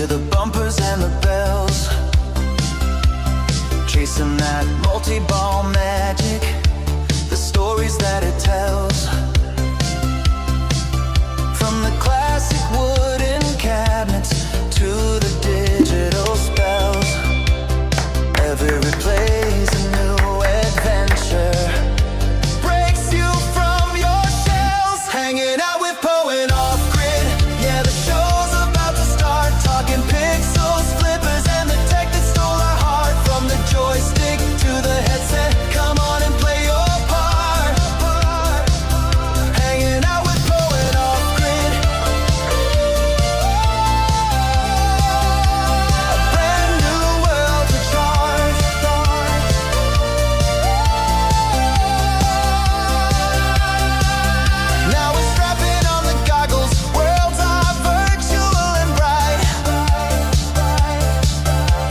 hear the bumpers and the bells, chasing that multi-ball magic, the stories that it tells. From the classic wooden cabinets to the digital spells, every play's a new adventure, breaks you from your shells. Hanging out with Poe and Offgrid, yeah, the show's about to start. Talking pixels, flippers, and the tech that stole our heart. From the joystick to the headset, come on and play your part. Hanging out with Poe and Offgrid, a brand new world to charge. Now we're strapping on the goggles, worlds are virtual and bright.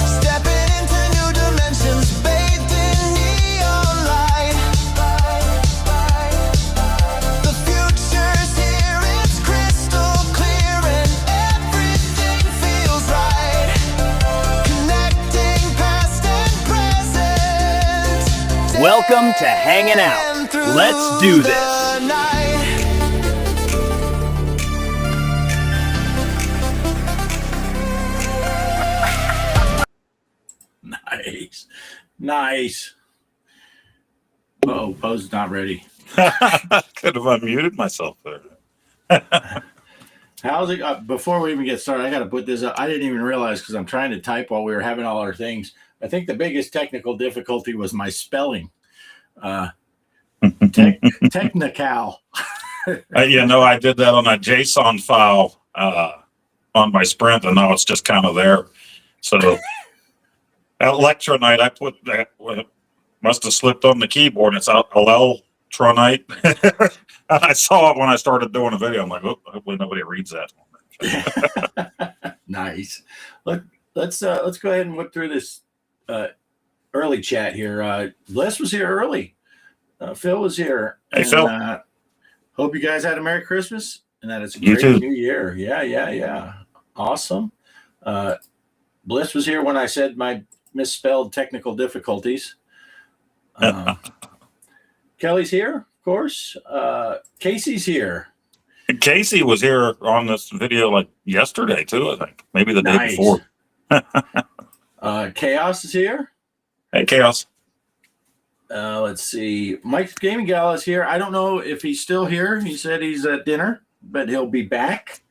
Stepping into new dimensions, bathed in neon light. The future's here, it's crystal clear, and everything feels right. Connecting past and present. Welcome to Hangin' Out. And through Let's do this. the night. Nice. Oh, Poe's not ready. Could have unmuted myself there. How's it? Before we even get started, I got to put this up. I didn't even realize because I'm trying to type while we were having all our things. I think the biggest technical difficulty was my spelling. Technical. I did that on a JSON file on my Sprint, and now it's just kind of there. So Electronite, I put that, must have slipped on the keyboard. It's Electronite. I saw it when I started doing a video. I'm like, oh, hopefully nobody reads that. Nice. Let's go ahead and whip through this early chat here. Bliss was here early. Phil was here. Hey, and, Phil. Hope you guys had a Merry Christmas and that it's a You great too. New Year. Yeah. Awesome. Bliss was here when I said my misspelled technical difficulties. Kelly's here, of course. Casey's here. Casey was here on this video like yesterday too, I think. Maybe the day Nice. before. Kaos is here. Hey, Chaos. Let's see. Mike's Gaming Gala is here. I don't know if he's still here. He said he's at dinner, but he'll be back.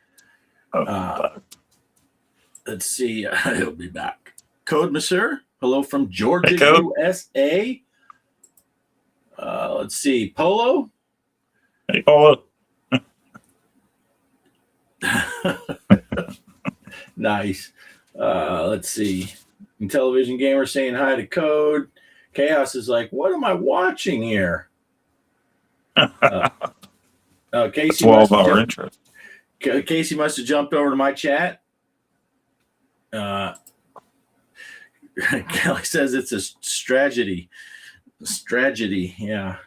Let's see. He'll be back. Code Monsieur. Hello from Georgia, Hey, Code. USA. Let's see. Polo. Hey, Paula. Nice. Let's see. Intellivision Gamer saying hi to Code. Chaos is like, what am I watching here? Casey 12-hour intro. Casey must have jumped over to my chat. Kelly says it's a strategy. Strategy, yeah.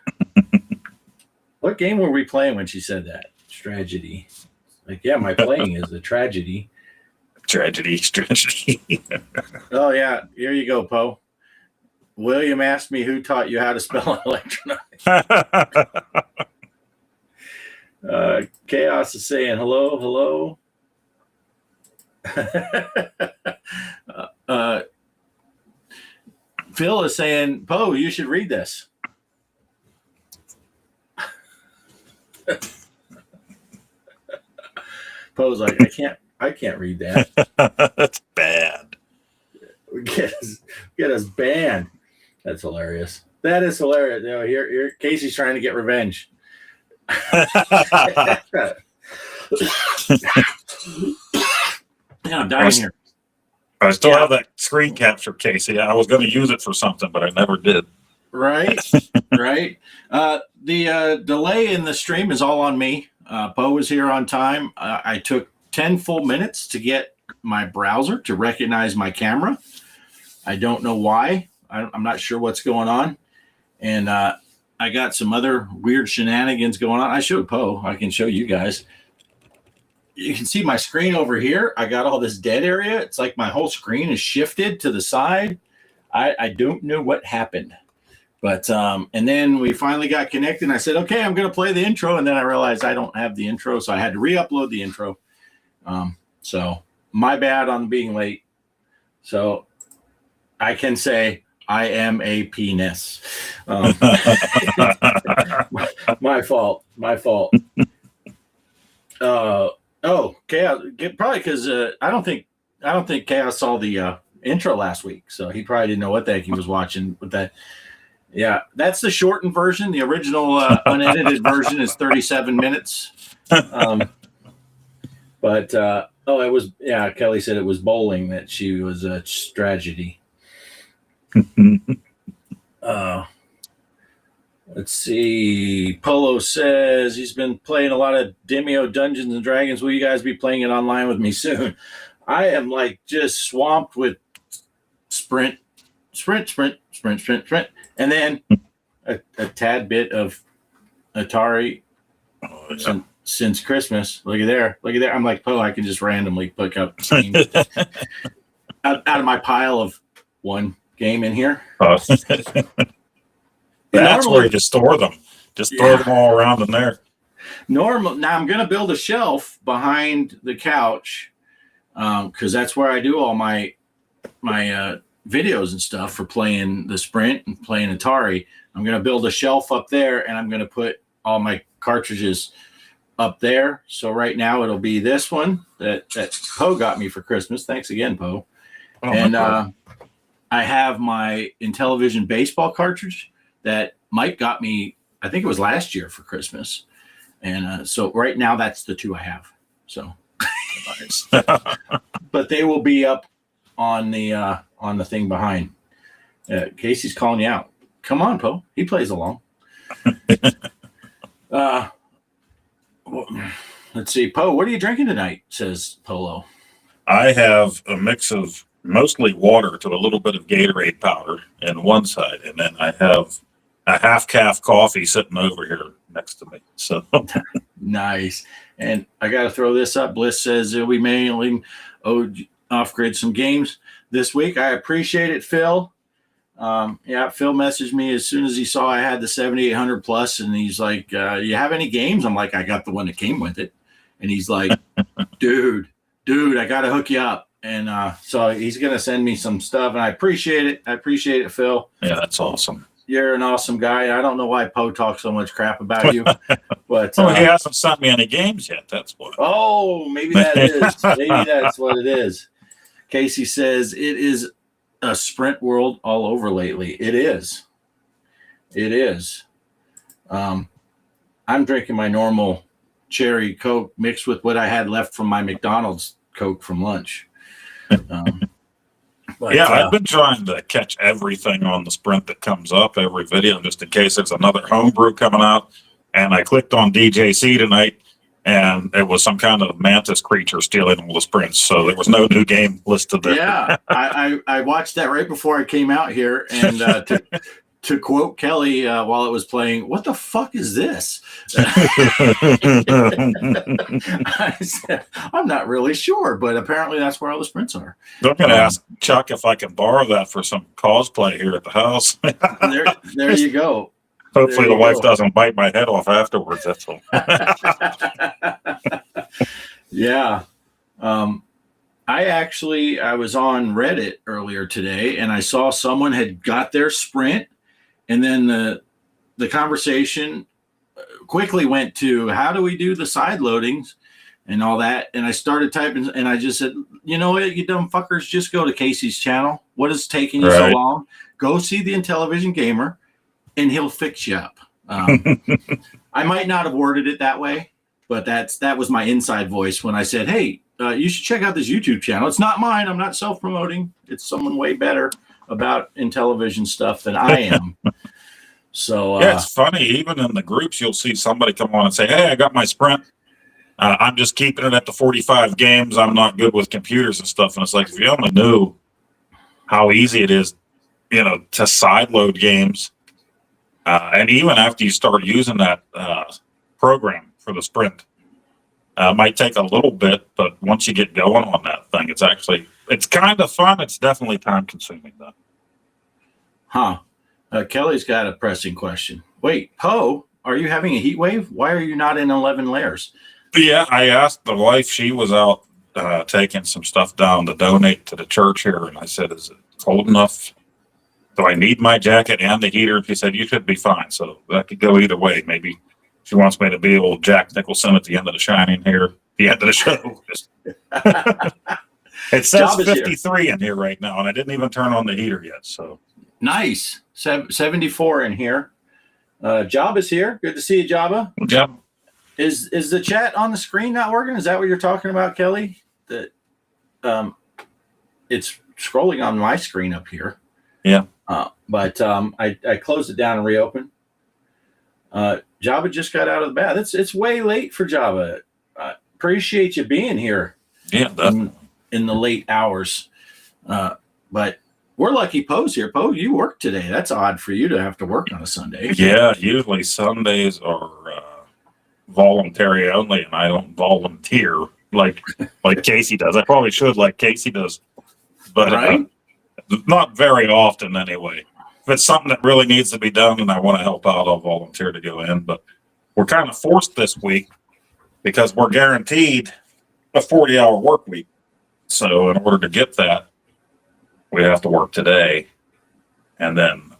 What game were we playing when she said that? Strategy. Like, yeah, my playing is a tragedy. Tragedy. Oh, yeah. Here you go, Poe. William asked me who taught you how to spell electronite. Chaos is saying hello. Phil is saying, Poe, you should read this. Poe's like, I can't read that. That's bad. Get us banned. That's hilarious. That is hilarious. You know, here Casey's trying to get revenge. Yeah, I'm dying here. I still have that screen capture, Casey. I was going to use it for something, but I never did. Right. The delay in the stream is all on me. Poe was here on time. I took 10 full minutes to get my browser to recognize my camera. I don't know why. I'm not sure what's going on. And I got some other weird shenanigans going on. I showed Poe. I can show you guys. you can see my screen over here. I got all this dead area. It's like my whole screen is shifted to the side. I don't know what happened. But and then we finally got connected. And I said, okay, I'm going to play the intro. And then I realized I don't have the intro. So I had to re-upload the intro. So my bad on being late. So I can say I am a penis. My fault. Chaos. Probably because I don't think Chaos saw the intro last week, so he probably didn't know what the heck he was watching with that. Yeah, that's the shortened version. The original unedited version is 37 minutes. But it was Kelly said it was bowling that she was a tragedy. Let's see. Polo says he's been playing a lot of Demio Dungeons and Dragons. Will you guys be playing it online with me soon? I am like just swamped with sprint, and then a tad bit of Atari since Christmas. Look at there. I'm like, I can just randomly pick up out of my pile of one game in here. That's where you just store them. Just throw them all around in there. Now I'm going to build a shelf behind the couch because that's where I do all my videos and stuff for playing the Sprint and playing Atari. I'm going to build a shelf up there, and I'm going to put all my cartridges up there. So right now it'll be this one that Poe got me for Christmas. Thanks again, Poe. And I have my Intellivision baseball cartridge that Mike got me, I think it was last year for Christmas. And so right now that's the two I have. So nice. But they will be up on the thing behind. Casey's calling you out. Come on, Poe. He plays along. Let's see. Poe, what are you drinking tonight? Says Polo. I have a mix of mostly water to a little bit of Gatorade powder in one side, and then I have a half-calf coffee sitting over here next to me. So nice. And I got to throw this up. Bliss says we mailing Offgrid some games this week. I appreciate it, Phil. Phil messaged me as soon as he saw I had the 7800 plus, and he's like, you have any games? I'm like, I got the one that came with it. And he's like, dude, I got to hook you up. And so he's going to send me some stuff, and I appreciate it. Phil. Yeah, that's awesome. You're an awesome guy. I don't know why Poe talks so much crap about you, but he hasn't sent me any games yet. That's what. Oh, maybe that is. Maybe that's what it is. Casey says it is a sprint world all over lately. It is. I'm drinking my normal cherry Coke mixed with what I had left from my McDonald's Coke from lunch. I've been trying to catch everything on the Sprint that comes up, every video, just in case there's another homebrew coming out. And I clicked on DJC tonight, and it was some kind of mantis creature stealing all the Sprints. So there was no new game listed there. Yeah, I watched that right before I came out here, and to quote Kelly while it was playing, what the fuck is this? I said, I'm not really sure, but apparently that's where all the Sprints are. I'm going to ask Chuck if I can borrow that for some cosplay here at the house. there you go. Hopefully the wife doesn't bite my head off afterwards. That's all. Yeah. I was on Reddit earlier today, and I saw someone had got their Sprint. And then the conversation quickly went to how do we do the side loadings and all that. And I started typing, and I just said, you know what, you dumb fuckers, just go to Casey's channel. What is taking you so long? Go see the Intellivision Gamer, and he'll fix you up. I might not have worded it that way, but that was my inside voice when I said, hey, you should check out this YouTube channel. It's not mine. I'm not self-promoting. It's someone way better about Intellivision stuff than I am. So it's funny, even in the groups you'll see somebody come on and say, hey, I got my Sprint, I'm just keeping it at the 45 games, I'm not good with computers and stuff. And it's like, if you only knew how easy it is, to sideload games, and even after you start using that program for the Sprint, Might take a little bit, but once you get going on that thing, it's kind of fun. It's definitely time consuming though. Huh. Kelly's got a pressing question. Wait, Poe, are you having a heat wave? Why are you not in 11 layers? Yeah, I asked the wife. She was out taking some stuff down to donate to the church here, and I said, "Is it cold enough? Do I need my jacket and the heater?" She said, "You should be fine." So that could go either way. Maybe she wants me to be old Jack Nicholson at the end of The Shining here, the end of the show. It says Jabba's 53 in here right now, and I didn't even turn on the heater yet. So Nice. 74 in here. Jabba's here. Good to see you, Jabba. Jabba. Is the chat on the screen not working? Is that what you're talking about, Kelly? That it's scrolling on my screen up here. Yeah. But I closed it down and reopened. Jabba just got out of the bath. It's way late for Jabba. Appreciate you being here. Yeah. In the late hours. But we're lucky Poe's here. Poe, you work today. That's odd for you to have to work on a Sunday. Yeah. Usually Sundays are voluntary only, and I don't volunteer like Casey does. I probably should, like Casey does, but Right? not very often anyway. If it's something that really needs to be done and I want to help out, I'll volunteer to go in. But we're kind of forced this week because we're guaranteed a 40-hour work week. So in order to get that, we have to work today, and then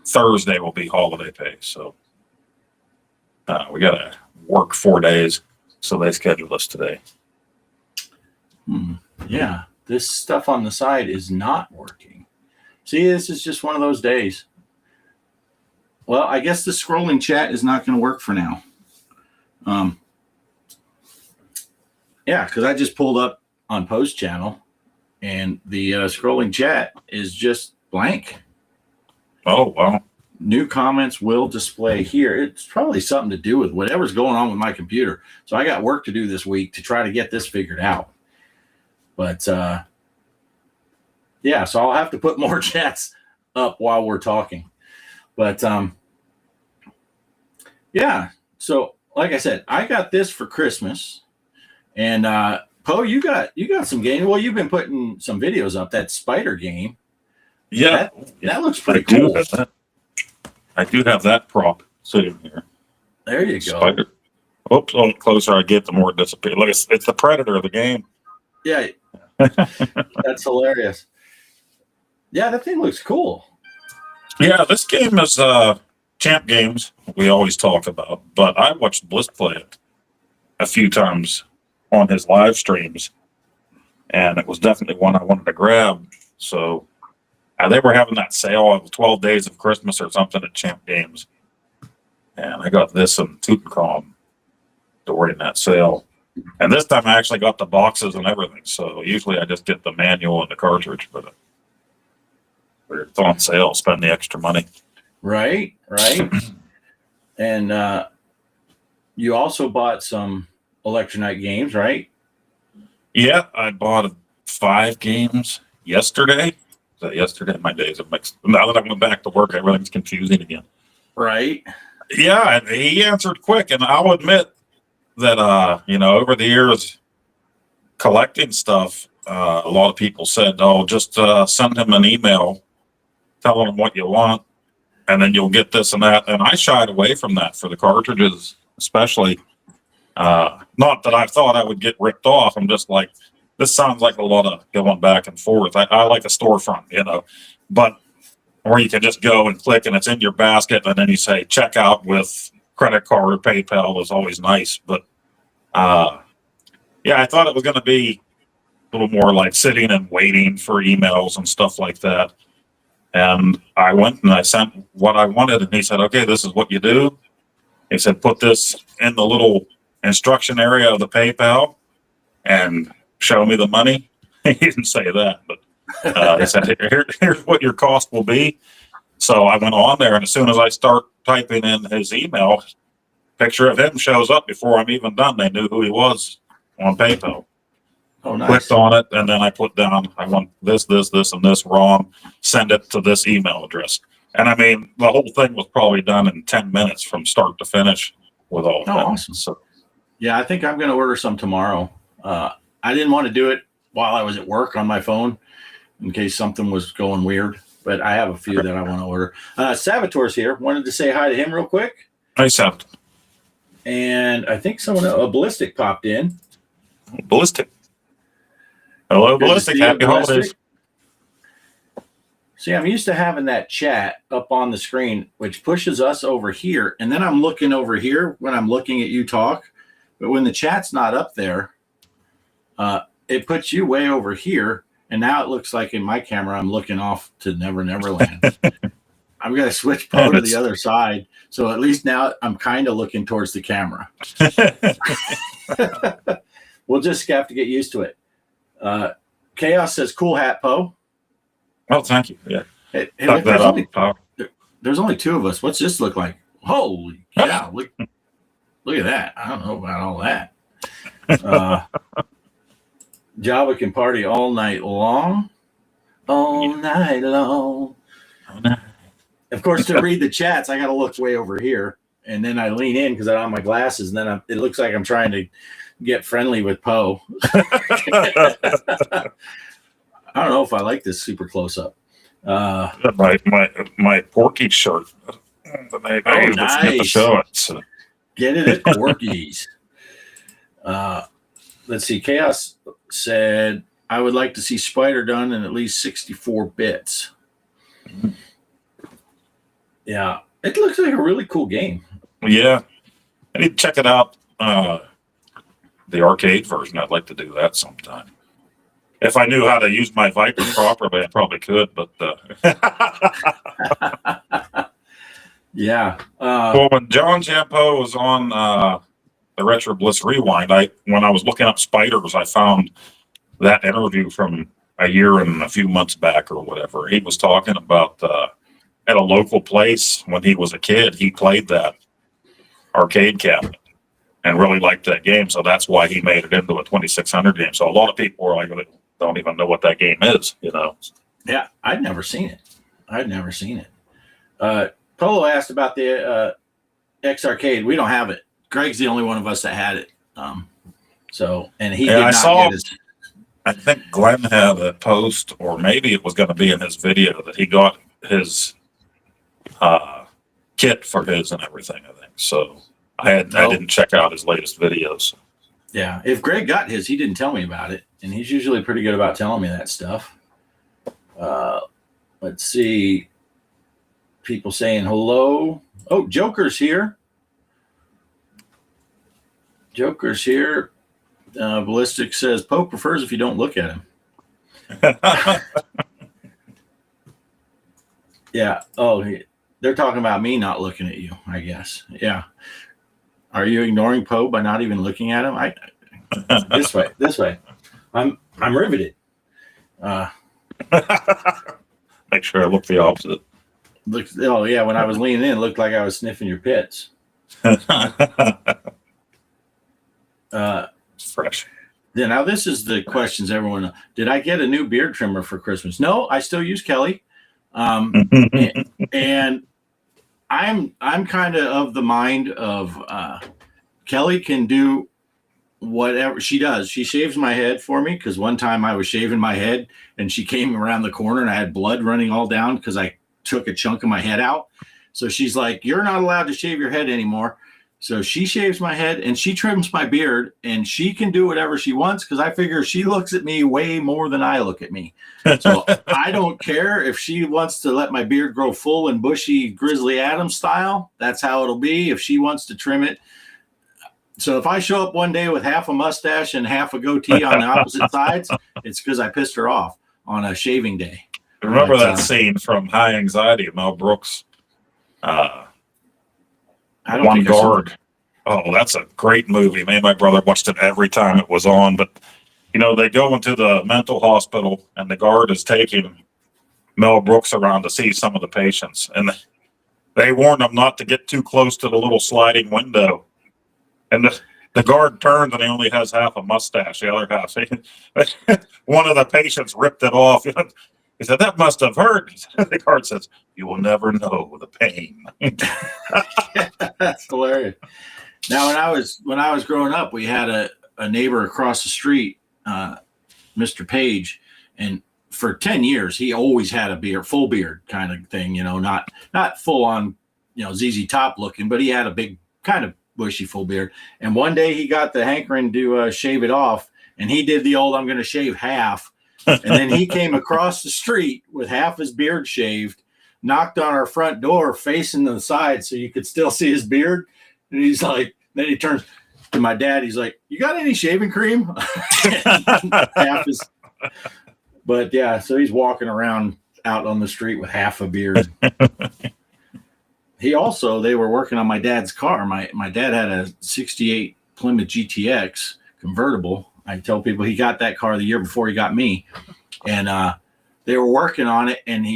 Thursday will be holiday pay. So we got to work 4 days. So they scheduled us today. Yeah. This stuff on the side is not working. See, this is just one of those days. Well, I guess the scrolling chat is not going to work for now. Yeah, because I just pulled up on Post channel, and the scrolling chat is just blank. Oh, wow. New comments will display here. It's probably something to do with whatever's going on with my computer. So I got work to do this week to try to get this figured out. But yeah, so I'll have to put more chats up while we're talking. But yeah, so like I said, I got this for Christmas. And Poe, you got some games. Well, you've been putting some videos up. That spider game. Yeah. That looks pretty cool. I do have that prop sitting here. There you go. Spider. Oops, the closer I get, the more it disappears. Look, it's the predator of the game. Yeah. That's hilarious. Yeah, that thing looks cool. Yeah, this game is champ games we always talk about, but I watched Bliss play it a few times on his live streams, and it was definitely one I wanted to grab. So they were having that sale of 12 Days of Christmas or something at Champ Games, and I got this and Tutankhamun during that sale. And this time I actually got the boxes and everything. So usually I just get the manual and the cartridge, but it's on sale. Spend the extra money. Right. And you also bought some Electronite games, right? Yeah, I bought 5 games yesterday. Yesterday, my days are mixed. Now that I went back to work, everything's confusing again. Right. Yeah, and he answered quick, and I'll admit that over the years collecting stuff, a lot of people said, "Oh, just send him an email, telling him what you want, and then you'll get this and that." And I shied away from that for the cartridges, especially. Not that I thought I would get ripped off. I'm just like, this sounds like a lot of going back and forth. I like a storefront, but or you can just go and click and it's in your basket, and then you say check out with credit card or PayPal is always nice. But yeah, I thought it was going to be a little more like sitting and waiting for emails and stuff like that. And I went and I sent what I wanted, and he said, "Okay, this is what you do." He said, "Put this in the little instruction area of the PayPal and show me the money." He didn't say that, but he said, here's what your cost will be. So I went on there, and as soon as I start typing in his email, picture of him shows up before I'm even done. They knew who he was on PayPal. Oh, nice. Clicked on it, and then I put down, I want this, and this wrong. Send it to this email address. And I mean, the whole thing was probably done in 10 minutes from start to finish with all that. Awesome. So Yeah, I think I'm going to order some tomorrow. I didn't want to do it while I was at work on my phone in case something was going weird, but I have a few that I want to order. Salvatore's here. Wanted to say hi to him real quick. Hi, Seth. And I think a Ballistic popped in. Ballistic. Hello, Good to Ballistic. see you, Happy Ballistic. holidays. See, I'm used to having that chat up on the screen, which pushes us over here. And then I'm looking over here when I'm looking at you talk. But when the chat's not up there, it puts you way over here. And now it looks like in my camera, I'm looking off to Never Never Land. I'm going to switch Poe to the other side. So at least now I'm kind of looking towards the camera. We'll just have to get used to it. Chaos says, cool hat, Poe. Oh, thank you. Yeah. Hey, Tuck that up. there's only two of us. What's this look like? Holy cow. Look at that. I don't know about all that. Jabba can party all night long. All night long. Of course, to read the chats, I got to look way over here. And then I lean in because I don't have my glasses. And then it looks like I'm trying to get friendly with Poe. I don't know if I like this super close up. My Porky shirt. Nice. Get to show it. So. Get it at Porky's. Let's see. Chaos said, I would like to see Spider done in at least 64 bits. Yeah. It looks like a really cool game. Yeah. I need to check it out. The arcade version. I'd like to do that sometime. If I knew how to use my Viper properly, I probably could, but yeah. Well, when John Jampo was on the Retro Bliss Rewind, when I was looking up spiders, I found that interview from a year and a few months back or whatever. He was talking about at a local place when he was a kid, he played that arcade cabinet and really liked that game. So that's why he made it into a 2600 game. So a lot of people are like, don't even know what that game is, you know? Yeah, I'd never seen it. Polo asked about the X Arcade. We don't have it. Greg's the only one of us that had it. And he did not get his. I think Glenn had a post, or maybe it was going to be in his video, that he got his kit for his and everything, I think. So I didn't check out his latest videos. Yeah, if Greg got his, he didn't tell me about it, and he's usually pretty good about telling me that stuff. Let's see. People saying hello. Oh, Joker's here. Ballistic says, Poe prefers if you don't look at him. Yeah. Oh, they're talking about me not looking at you, I guess. Yeah. Are you ignoring Poe by not even looking at him? This way. I'm riveted. Make sure I look the opposite. Oh yeah, when I was leaning in, it looked like I was sniffing your pits. Fresh. Yeah, now this is the questions everyone. Did I get a new beard trimmer for Christmas? No, I still use Kelly. And I'm kind of the mind of Kelly can do whatever she does. She shaves my head for me because one time I was shaving my head and she came around the corner and I had blood running all down because I took a chunk of my head out. So she's like, you're not allowed to shave your head anymore. So she shaves my head and she trims my beard and she can do whatever she wants because I figure she looks at me way more than I look at me. So I don't care if she wants to let my beard grow full and bushy Grizzly Adams style. That's how it'll be. If she wants to trim it. So if I show up one day with half a mustache and half a goatee on the opposite sides, it's because I pissed her off on a shaving day. Remember that scene from High Anxiety, Mel Brooks? One Guard. Oh, that's a great movie. Me and my brother watched it every time it was on. But, you know, they go into the mental hospital and the guard is taking Mel Brooks around to see some of the patients. And they warn him not to get too close to the little sliding window. And the guard turns and he only has half a mustache, the other half. One of the patients ripped it off. He said, that must have hurt. The guard says, you will never know the pain. That's hilarious. Now, when I was growing up, we had a neighbor across the street, Mr. Page, and for 10 years he always had a full beard kind of thing, not full on, ZZ Top looking, but he had a big kind of bushy full beard. And one day he got the hankering to shave it off, and he did the old "I'm going to shave half," and then he came across the street with half his beard shaved, knocked on our front door facing the side so you could still see his beard, and he's like, then he turns to my dad, he's like, "You got any shaving cream?" But yeah, so he's walking around out on the street with half a beard. They were working on my dad's car. My dad had a 68 Plymouth GTX convertible. I tell people he got that car the year before he got me. And they were working on it, and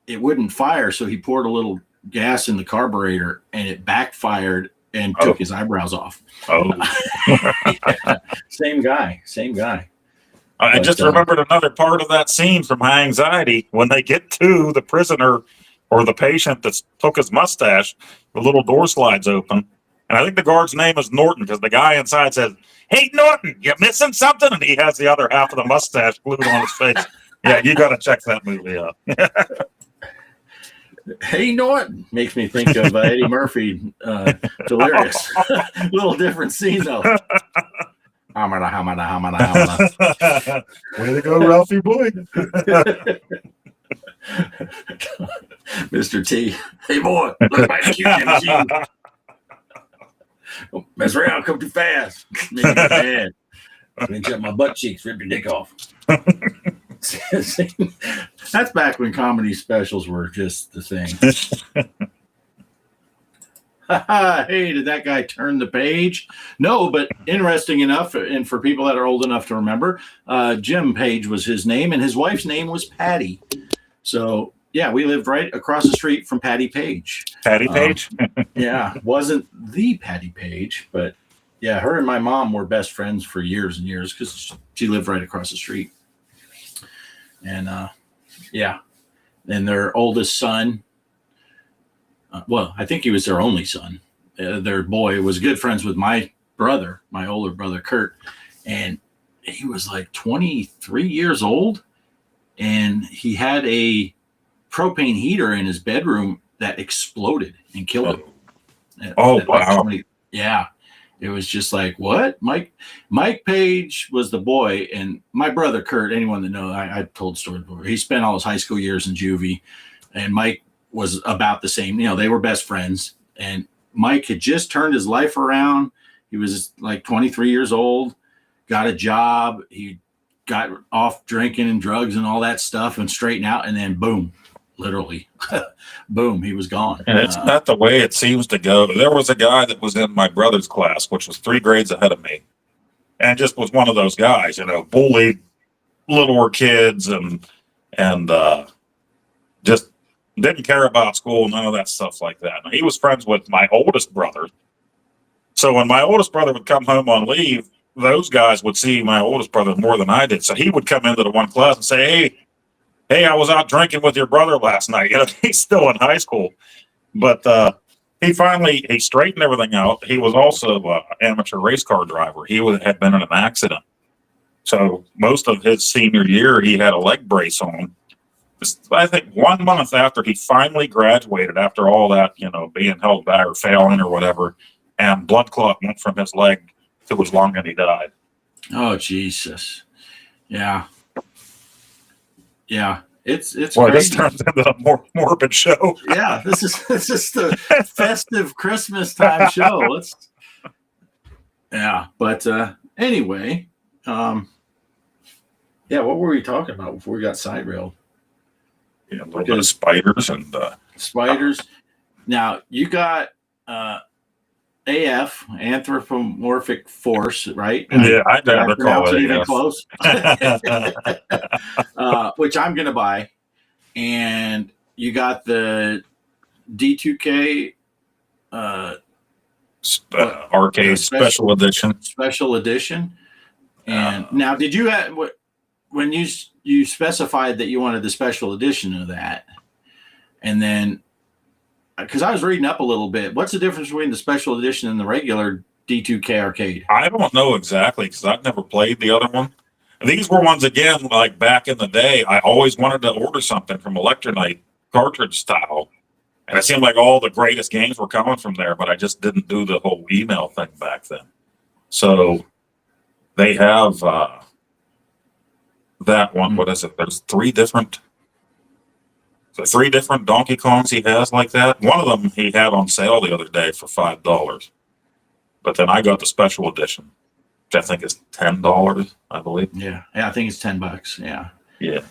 it wouldn't fire. So he poured a little gas in the carburetor, and it backfired and took his eyebrows off. Yeah. Same guy. I just remembered another part of that scene from High Anxiety. When they get to the prisoner or the patient that took his mustache, the little door slides open. And I think the guard's name is Norton, because the guy inside says, "Hey, Norton, you missing something?" And he has the other half of the mustache glued on his face. Yeah, you got to check that movie out. Hey, Norton makes me think of Eddie Murphy, Delirious. Little different scene, though. Hamana. Way to go, Ralphie boy. Mr. T. Hey, boy, look at my cute machine. Don't mess around, come too fast. Make me mad. Pinch up my butt cheeks, rip your dick off. That's back when comedy specials were just the thing. Hey, did that guy turn the page? No, but interesting enough, and for people that are old enough to remember, Jim Page was his name, and his wife's name was Patty. So, yeah, we lived right across the street from Patty Page. Patty Page? Yeah, wasn't the Patty Page, but yeah, her and my mom were best friends for years and years because she lived right across the street. And, yeah, and their oldest son, well, I think he was their only son. Their boy was good friends with my brother, my older brother, Kurt. And he was like 23 years old. And he had a propane heater in his bedroom that exploded and killed him. Wow. Yeah. It was just like, what? Mike Page was the boy. And my brother, Kurt, anyone that knows, I've told stories before. He spent all his high school years in juvie. And Mike was about the same, they were best friends, and Mike had just turned his life around. He was like 23 years old, got a job. He got off drinking and drugs and all that stuff and straightened out. And then boom, literally boom, he was gone. And it's not the way it seems to go. There was a guy that was in my brother's class, which was 3 grades ahead of me, and just was one of those guys, bullied littler kids and just didn't care about school, none of that stuff like that. Now, he was friends with my oldest brother. So when my oldest brother would come home on leave, those guys would see my oldest brother more than I did. So he would come into the one class and say, hey, I was out drinking with your brother last night. He's still in high school. But he straightened everything out. He was also an amateur race car driver. He had been in an accident. So most of his senior year, he had a leg brace on. I think 1 month after he finally graduated, after all that, being held back or failing or whatever, and blood clot went from his leg to his lung and he died. Oh, Jesus. Yeah. Yeah. It's well, crazy. This turns into a more morbid show. Yeah, this is the festive Christmas time show. But anyway, yeah, what were we talking about before we got side railed? Yeah, a little bit of spiders and spiders. Now you got AF, anthropomorphic force, right? Yeah, I never call it even AF. close. Which I'm gonna buy, and you got the D2K arcade special edition. Special edition. And now, did you have when you specified that you wanted the special edition of that, and then because I was reading up a little bit. What's the difference between the special edition and the regular D2K arcade? I don't know exactly because I've never played the other one. These were ones again, like back in the day. I always wanted to order something from Electronite cartridge style, and it seemed like all the greatest games were coming from there. But I just didn't do the whole email thing back then. So they have that one. What is it? There's three different Donkey Kongs he has like that. One of them he had on sale the other day for $5, but then I got the special edition, which I think is $10, I believe. Yeah, I think it's $10. Yeah.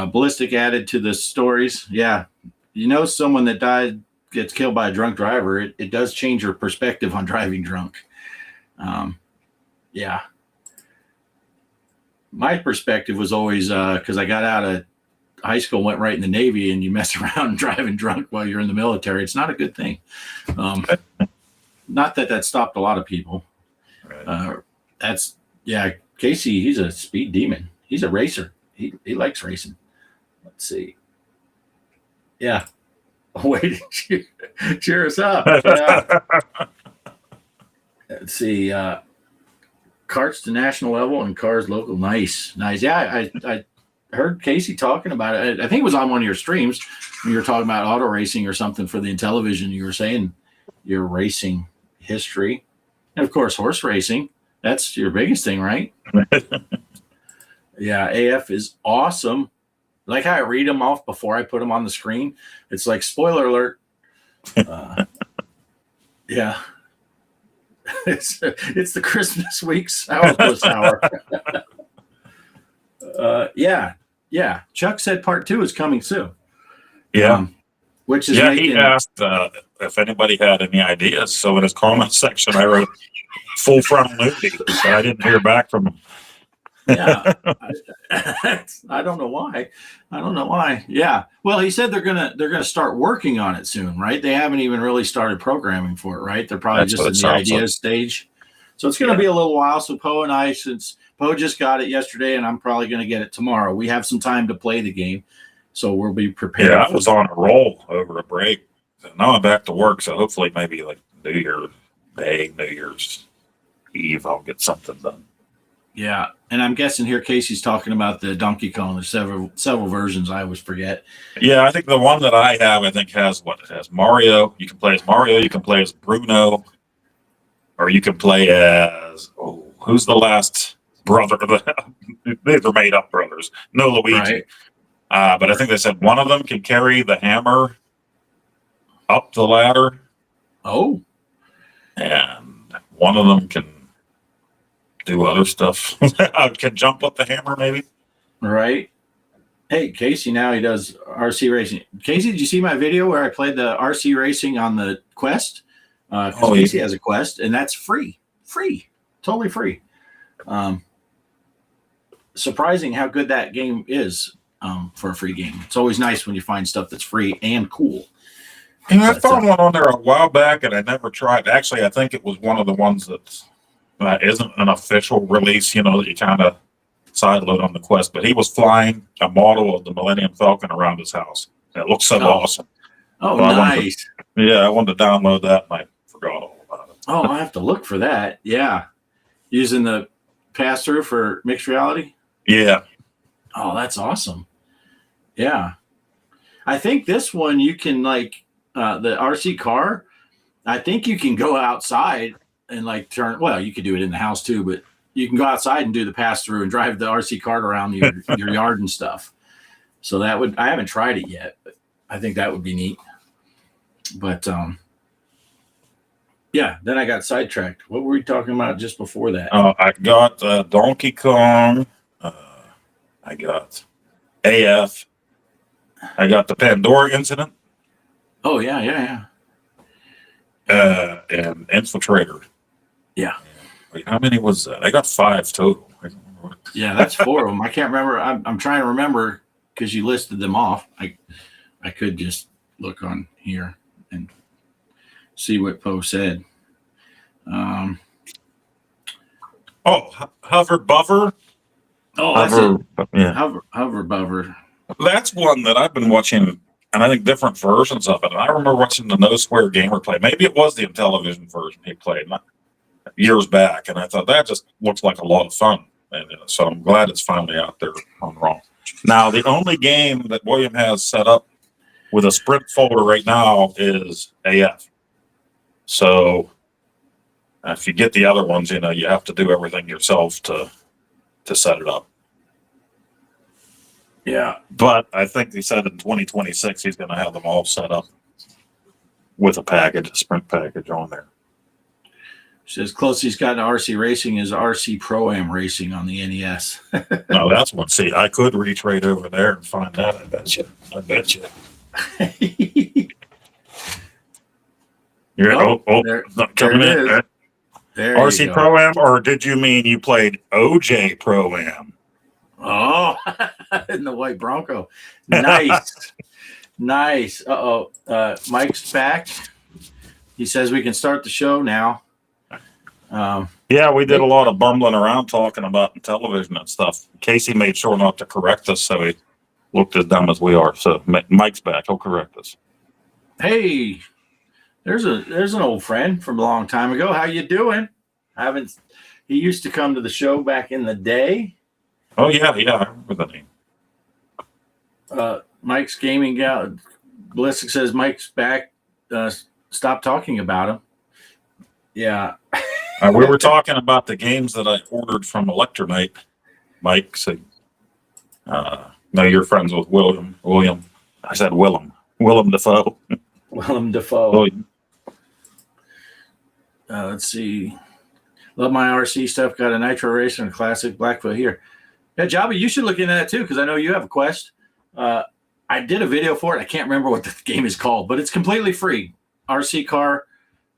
Ballistic added to the stories. Yeah, someone that died gets killed by a drunk driver. It does change your perspective on driving drunk. Yeah. My perspective was always because I got out of high school, went right in the Navy, and you mess around driving drunk while you're in the military. It's not a good thing. Not that stopped a lot of people. Right. Casey, he's a speed demon. He's a racer. He likes racing. Let's see. Yeah. Wait, cheer us up. Yeah. Let's see. Carts to national level and cars local. Nice. Yeah, I heard Casey talking about it. I think it was on one of your streams when you were talking about auto racing or something for the Intellivision. You were saying your racing history. And of course, horse racing. That's your biggest thing, right? Yeah, AF is awesome. Like how I read them off before I put them on the screen. It's like, spoiler alert. Yeah. It's the Christmas week sourpuss hour. Yeah. Chuck said part 2 is coming soon. Yeah. Which is he asked if anybody had any ideas. So in his comment section, I wrote full frontal nudity, but I didn't hear back from him. Yeah. I don't know why. Yeah. Well, he said they're gonna start working on it soon, right? They haven't even really started programming for it, right? They're probably just in the idea stage. So it's gonna be a little while. So Poe and I, since Poe just got it yesterday, and I'm probably gonna get it tomorrow, we have some time to play the game. So we'll be prepared. Yeah, I was on a roll over a break. Now I'm back to work, so hopefully maybe like New Year's Day, New Year's Eve, I'll get something done. Yeah, and I'm guessing here Casey's talking about the Donkey Kong. There's several versions. I always forget. Yeah, I think the one that I have, has what it has. Mario. You can play as Mario. You can play as Bruno, or you can play as who's the last brother? These are made up brothers. No Luigi. Right. But I think they said one of them can carry the hammer up the ladder. Oh, and one of them can do other stuff. Can jump up the hammer, maybe. Right. Hey, Casey, now he does RC racing. Casey, did you see my video where I played the RC racing on the Quest? Casey has a Quest, and that's free, totally free. Surprising how good that game is for a free game. It's always nice when you find stuff that's free and cool. And I found one on there a while back, and I never tried. Actually, I think it was one of the ones that isn't an official release, that you kind of sideload on the Quest. But he was flying a model of the Millennium Falcon around his house. It looks so awesome. Oh, so nice. I wanted to download that, and I forgot all about it. Oh, I have to look for that. Yeah. Using the pass-through for mixed reality? Yeah. Oh, that's awesome. Yeah. I think this one you can, like, the RC car, I think you can go outside and like turn. Well, you could do it in the house too, but you can go outside and do the pass through and drive the RC cart around your yard and stuff. So I haven't tried it yet, but I think that would be neat. But then I got sidetracked. What were we talking about just before that? I got Donkey Kong. I got AF. I got the Pandora incident. Oh yeah. And Infiltrator. Yeah. Wait, how many was that? I got 5 total. Yeah, that's 4 of them. I can't remember. I'm trying to remember because you listed them off. I could just look on here and see what Poe said. Hover Buffer. Oh, that's Hover, it. Yeah. Hover Buffer. That's one that I've been watching and I think different versions of it. And I remember watching the No Square Gamer play. Maybe it was the Intellivision version he played years back, and I thought that just looks like a lot of fun. And so I'm glad it's finally out there on ROM. Now, the only game that William has set up with a Sprint folder right now is AF. So if you get the other ones, you have to do everything yourself to set it up. Yeah, but I think he said in 2026 he's going to have them all set up with a Sprint package on there. Says closest he's got to RC racing is RC Pro-Am racing on the NES. No, that's one. See, I could reach right over there and find that. I bet you. There coming it in. is. There RC you go. Pro-Am, or did you mean you played OJ Pro-Am? Oh, in the white Bronco. Nice. Nice. Mike's back. He says we can start the show now. Yeah, we did a lot of bumbling around talking about Intellivision and stuff. Casey made sure not to correct us, so he looked as dumb as we are. So Mike's back. He'll correct us. Hey, there's an old friend from a long time ago. How you doing? He used to come to the show back in the day. Oh, yeah, I remember the name. Mike's Gaming Gal. Bliss says Mike's back. Stop talking about him. Yeah. We were talking about the games that I ordered from Electronite. Mike said, no, you're friends with William. I said Willem Dafoe. Willem Dafoe. William. Let's see. Love my RC stuff. Got a Nitro Racer and a classic Blackfoot here. Yeah, Jabba, you should look into that too, because I know you have a Quest. I did a video for it. I can't remember what the game is called, but it's completely free. RC car,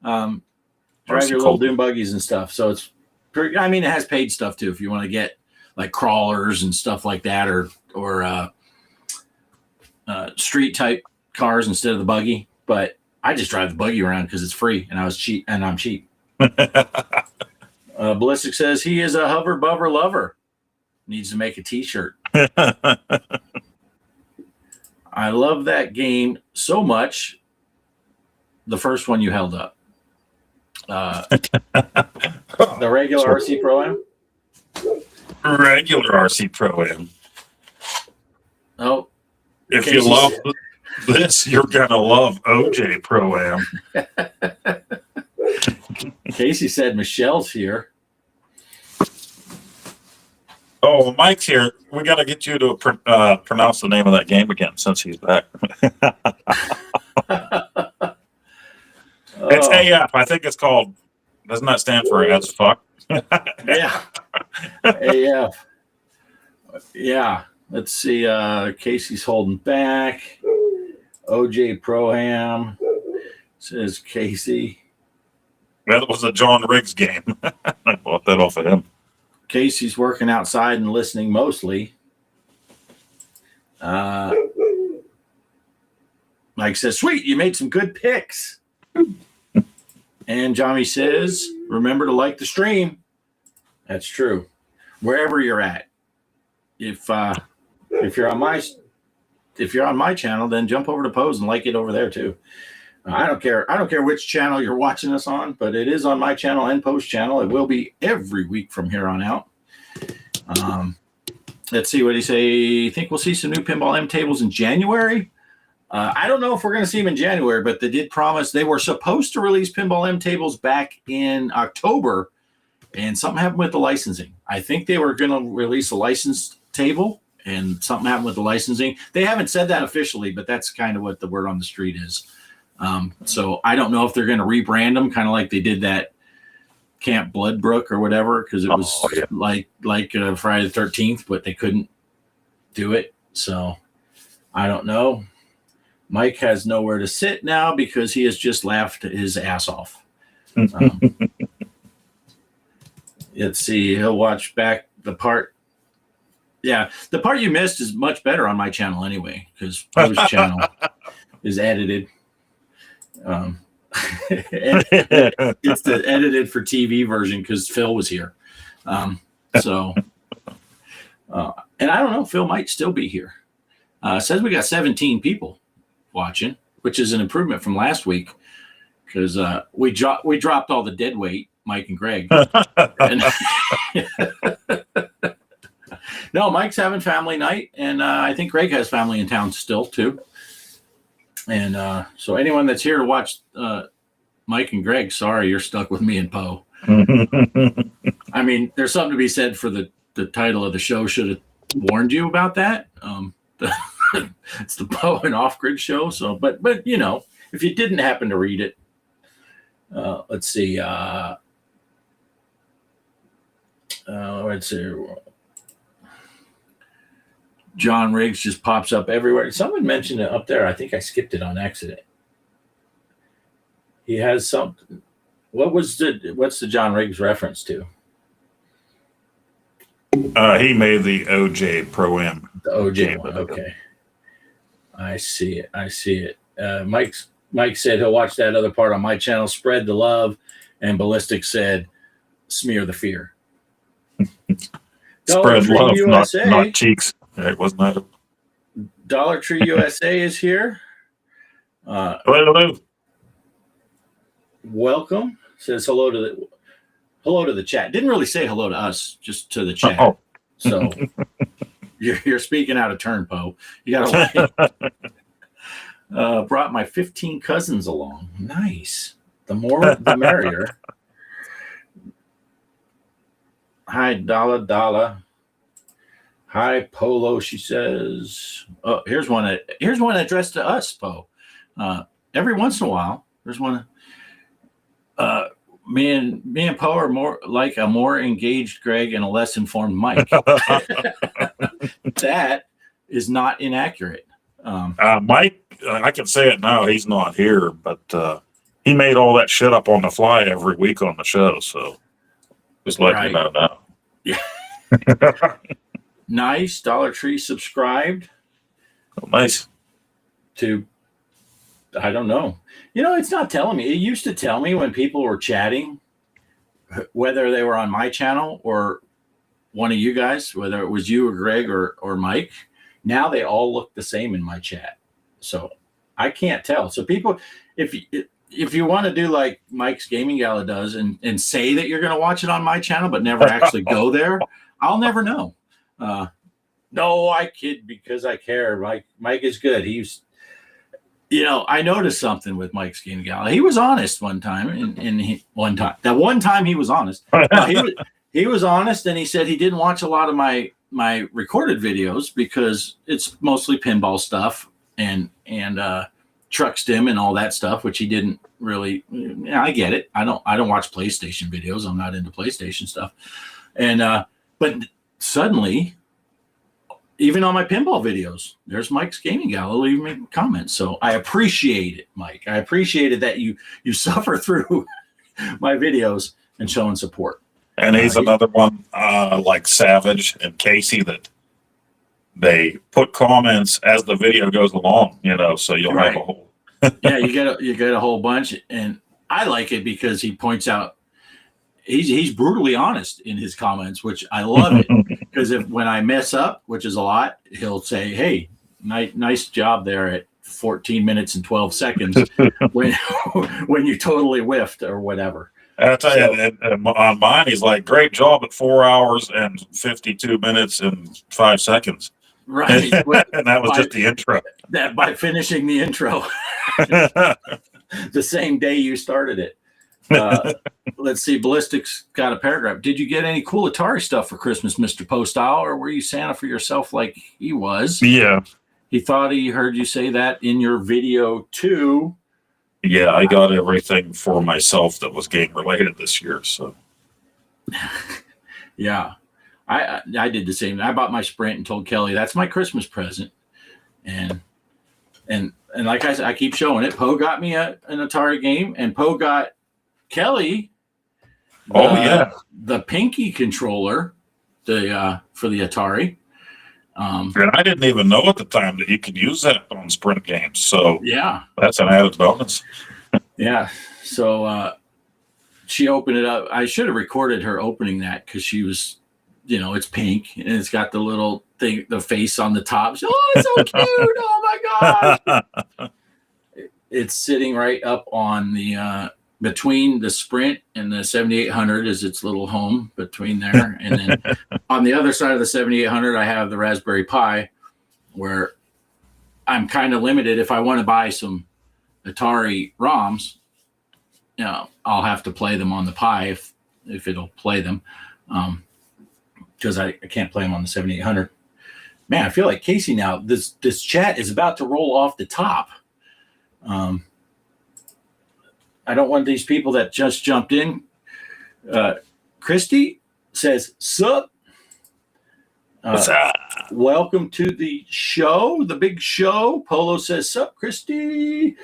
drive your little dune buggies and stuff. So it's pretty, I mean, it has paid stuff too if you want to get like crawlers and stuff like that, or street type cars instead of the buggy. But I just drive the buggy around because it's free and I'm cheap. Ballistic says he is a hover bubber lover. Needs to make a t-shirt. I love that game so much. The first one you held up. The regular RC Pro-Am? Regular RC Pro-Am. Oh. If you love this, you're going to love OJ Pro-Am. Casey said Michelle's here. Oh, Mike's here. We got to get you to pronounce the name of that game again since he's back. It's AF. I think it's called. Doesn't that stand for as fuck? Yeah. AF. Yeah. Let's see. Casey's holding back. OJ Pro-Am. Says Casey. That was a John Riggs game. I bought that off of him. Casey's working outside and listening mostly. Mike says, sweet, you made some good picks. And Johnny says, remember to like the stream. That's true. Wherever you're at. If you're on my channel, then jump over to Pose and like it over there too. I don't care which channel you're watching us on, but it is on my channel and Post channel. It will be every week from here on out. Let's see what he say. Think we'll see some new Pinball M tables in January. I don't know if we're going to see them in January, but they did promise. They were supposed to release Pinball M tables back in October, and something happened with the licensing. I think they were going to release a licensed table, and something happened with the licensing. They haven't said that officially, but that's kind of what the word on the street is. So I don't know if they're going to rebrand them, kind of like they did that Camp Bloodbrook or whatever, because it was like Friday the 13th, but they couldn't do it. So I don't know. Mike has nowhere to sit now because he has just laughed his ass off. Let's see. He'll watch back the part. Yeah, the part you missed is much better on my channel anyway, because Poe's channel is edited. It's the edited for TV version because Phil was here. And I don't know, Phil might still be here. Says we got 17 people. watching, which is an improvement from last week because we dropped all the dead weight, Mike and Greg. And no, Mike's having family night, and I think Greg has family in town still too. And so anyone that's here to watch Mike and Greg, sorry, you're stuck with me and Poe. I mean, there's something to be said for the title of the show. Should have warned you about that. It's the Poe and Offgrid show. So, but you know, if you didn't happen to read it, let's see. Let's see. John Riggs just pops up everywhere. Someone mentioned it up there. I think I skipped it on accident. He has something. What's the John Riggs reference to? He made the OJ Pro-Am. The OJ one. Okay. I see it. Mike said he'll watch that other part on my channel, Spread the Love, and Ballistic said smear the fear. Spread love, not cheeks. Right, wasn't that Dollar Tree USA is here. hello. Welcome. Says hello to the chat. Didn't really say hello to us, just to the chat. Oh. So you're speaking out of turn, Poe. You gotta wait. Brought my 15 cousins along. Nice. The more the merrier. Hi, Dala. Hi, Polo, she says. Oh, here's one addressed to us, Poe. Every once in a while, there's one. Me and Poe are more like a more engaged Greg and a less informed Mike. That is not inaccurate. Mike, I can say it now. He's not here, but he made all that shit up on the fly every week on the show. So just letting you know now. Yeah. Nice. Dollar Tree subscribed. Oh, nice. To, I don't know. You know, it's not telling me. It used to tell me when people were chatting, whether they were on my channel or one of you guys, whether it was you or Greg or Mike. Now they all look the same in my chat. So I can't tell. So people, if you want to do like Mike's Gaming Gala does and say that you're going to watch it on my channel, but never actually go there, I'll never know. No, I kid because I care. Mike is good. He's, you know, I noticed something with Mike's Gaming Gala. He was honest one time, that one time he was honest. He was honest, and he said he didn't watch a lot of my recorded videos because it's mostly pinball stuff and truck stim and all that stuff, which he didn't really. Yeah, I get it. I don't watch PlayStation videos. I'm not into PlayStation stuff, and but suddenly, even on my pinball videos, there's Mike's Gaming Gala leaving me comments. So I appreciate it, Mike. I appreciated that you suffer through my videos and showing support. And he's another one like Savage and Casey that they put comments as the video goes along, you know, so you'll have a whole. Yeah, you get a whole bunch, and I like it because he points out he's brutally honest in his comments, which I love it. Because when I mess up, which is a lot, he'll say, "Hey, nice job there at 14 minutes and 12 seconds when you totally whiffed or whatever." I'll tell you, and on mine, he's like, "Great job at 4 hours and 52 minutes and 5 seconds." Right, and that was just the intro. That by finishing the intro, the same day you started it. Let's see. Ballistic's got a paragraph. Did you get any cool Atari stuff for Christmas, Mr. Poestyle, or were you Santa for yourself like he was? Yeah. He thought he heard you say that in your video too. Yeah, I got everything for myself that was game related this year. So. Yeah, I did the same. I bought my Sprint and told Kelly that's my Christmas present, and like I said, I keep showing it. Poe got me an Atari game, and Poe got Kelly. The Pinky controller, for the Atari. And I didn't even know at the time that you could use that on Sprint games. So yeah, that's an added bonus. Yeah. So she opened it up. I should have recorded her opening that because she was, you know, it's pink and it's got the little thing, the face on the top. Oh, it's so cute. Oh my God. It's sitting right up on the between the Sprint and the 7800 is its little home between there. And then on the other side of the 7800, I have the Raspberry Pi, where I'm kind of limited. If I want to buy some Atari ROMs, I'll have to play them on the Pi if it'll play them, because I can't play them on the 7800. Man, I feel like Casey now. This chat is about to roll off the top. I don't want these people that just jumped in. Christy says, "Sup? What's up? Welcome to the show, the big show." Polo says, "Sup, Christy?"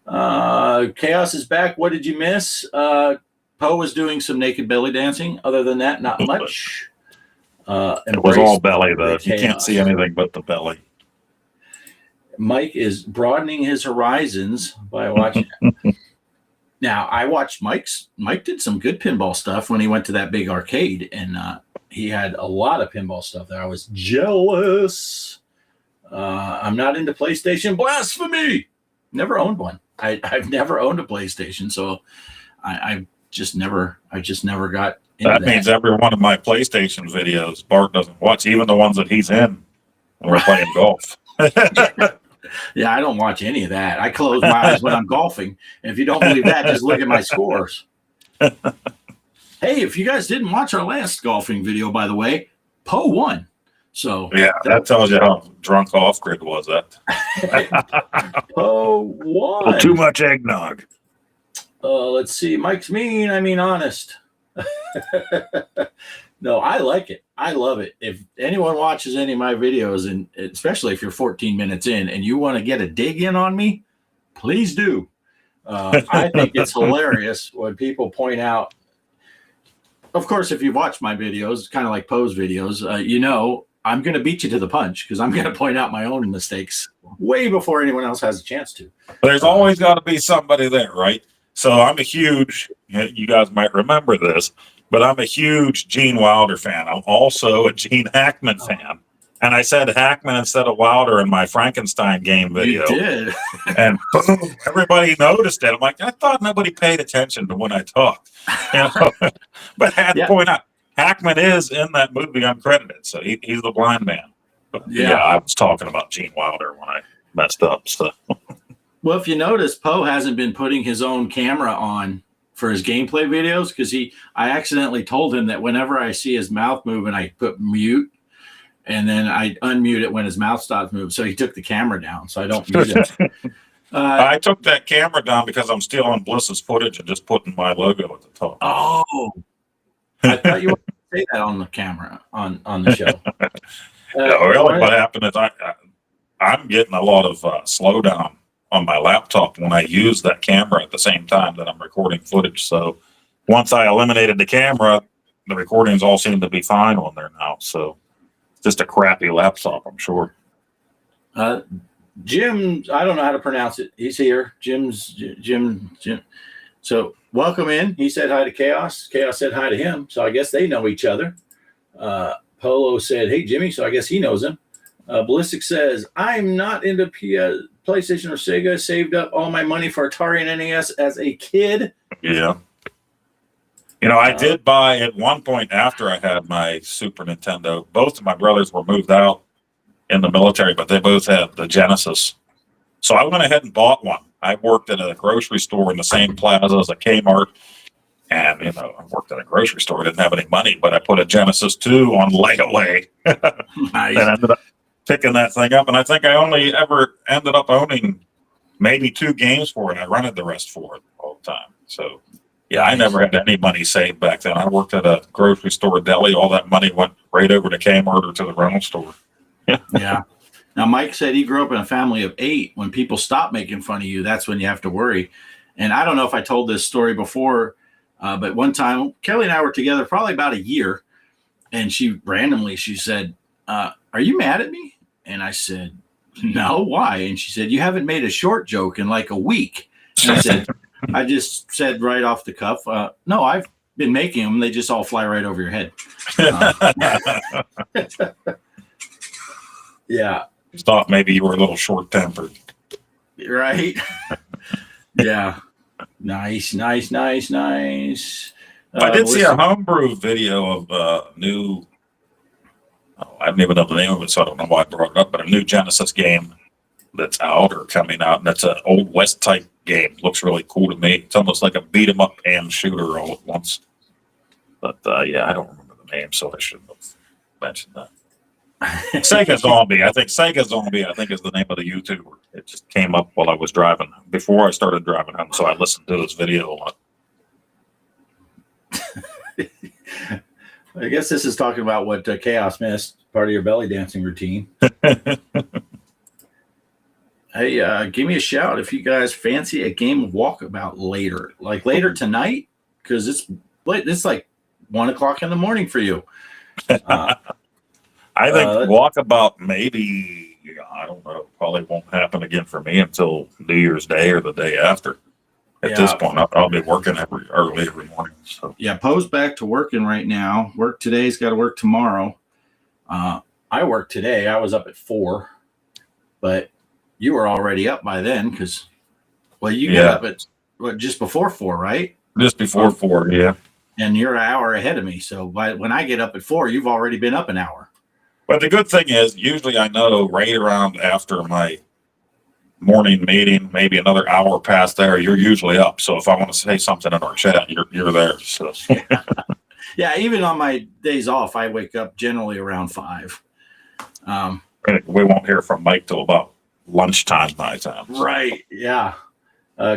Chaos is back. What did you miss? Poe was doing some naked belly dancing. Other than that, not much. It was all belly, though. You can't see anything but the belly. Mike is broadening his horizons by watching. Now, I watched Mike did some good pinball stuff when he went to that big arcade, and he had a lot of pinball stuff there. I was jealous. I'm not into PlayStation. Blasphemy! Never owned one. I've never owned a PlayStation, so I just never got into that. That means every one of my PlayStation videos Bart doesn't watch, even the ones that he's in when we're playing golf. Yeah, I don't watch any of that. I close my eyes when I'm golfing. And if you don't believe that, just look at my scores. Hey, if you guys didn't watch our last golfing video, by the way, Poe won. So yeah, that tells you how drunk Offgrid was. That Poe won. too much eggnog. Let's see. Mike's mean. I mean, honest. No, I like it. I love it. If anyone watches any of my videos, and especially if you're 14 minutes in and you want to get a dig in on me, please do. I think it's hilarious when people point out. Of course, if you've watched my videos, kind of like Poe's videos, I'm going to beat you to the punch because I'm going to point out my own mistakes way before anyone else has a chance to. There's always got to be somebody there, right? So I'm a huge, you guys might remember this, but I'm a huge Gene Wilder fan. I'm also a Gene Hackman fan. And I said Hackman instead of Wilder in my Frankenstein game video. You did. And boom, everybody noticed it. I'm like, I thought nobody paid attention to when I talked. But I had to point out, Hackman is in that movie uncredited. So he's the blind man. But I was talking about Gene Wilder when I messed up. So. Well, if you notice, Poe hasn't been putting his own camera on for his gameplay videos because I accidentally told him that whenever I see his mouth moving, I put mute, and then I unmute it when his mouth stops moving. So he took the camera down, so I don't mute it. I took that camera down because I'm stealing Bliss's footage and just putting my logo at the top. Oh, I thought you were going to say that on the camera on the show. Really, what happened is I'm getting a lot of slowdown on my laptop when I use that camera at the same time that I'm recording footage. So once I eliminated the camera, the recordings all seem to be fine on there now. So it's just a crappy laptop, I'm sure. Jim, I don't know how to pronounce it. He's here. Jim. So welcome in. He said hi to Chaos. Chaos said hi to him. So I guess they know each other. Polo said, hey, Jimmy. So I guess he knows him. Ballistic says, I'm not into PlayStation or Sega. Saved up all my money for Atari and NES as a kid. Yeah. I did buy at one point after I had my Super Nintendo. Both of my brothers were moved out in the military, but they both had the Genesis. So I went ahead and bought one. I worked at a grocery store in the same plaza as a Kmart. And, I worked at a grocery store. I didn't have any money, but I put a Genesis 2 on layaway. Nice. And ended up picking that thing up. And I think I only ever ended up owning maybe 2 games for it. I rented the rest for it all the time. So, yeah, I never had any money saved back then. I worked at a grocery store deli. All that money went right over to Kmart or to the rental store. Yeah. Now, Mike said he grew up in a family of 8. When people stop making fun of you, that's when you have to worry. And I don't know if I told this story before, but one time, Kelly and I were together probably about a year, and she said, are you mad at me? And I said, no, why? And she said, you haven't made a short joke in like a week. And I just said right off the cuff, no, I've been making them. They just all fly right over your head. Yeah. Thought maybe you were a little short-tempered. Right. Yeah. Nice. I did see a Melissa- homebrew video of new. Oh, I don't even know the name of it, so I don't know why I brought it up. But a new Genesis game that's out or coming out, and it's an old West type game. Looks really cool to me. It's almost like a beat 'em up and shooter all at once. But yeah, I don't remember the name, so I shouldn't have mentioned that. Sega Zombie. I think Sega Zombie, I think, is the name of the YouTuber. It just came up while I was driving, before I started driving home, so I listened to his video a lot. I guess this is talking about what Chaos missed, part of your belly dancing routine. Hey, give me a shout if you guys fancy a game of walkabout later, like later tonight, because it's like 1 o'clock in the morning for you. I think walkabout maybe, I don't know, probably won't happen again for me until New Year's Day or the day after. At this point, I'll be working early every morning. So yeah, Poe's back to working right now. Work today's got to work tomorrow. I worked today. I was up at 4, but you were already up by then because, well, you got up at just before 4, right? Just before 4, yeah. And you're an hour ahead of me. So when I get up at 4, you've already been up an hour. But the good thing is, usually I know right around after my morning meeting, maybe another hour past there, you're usually up. So if I want to say something in our chat, you're there. So yeah, even on my days off, I wake up generally around 5. We won't hear from Mike till about lunchtime my time. Right. Yeah.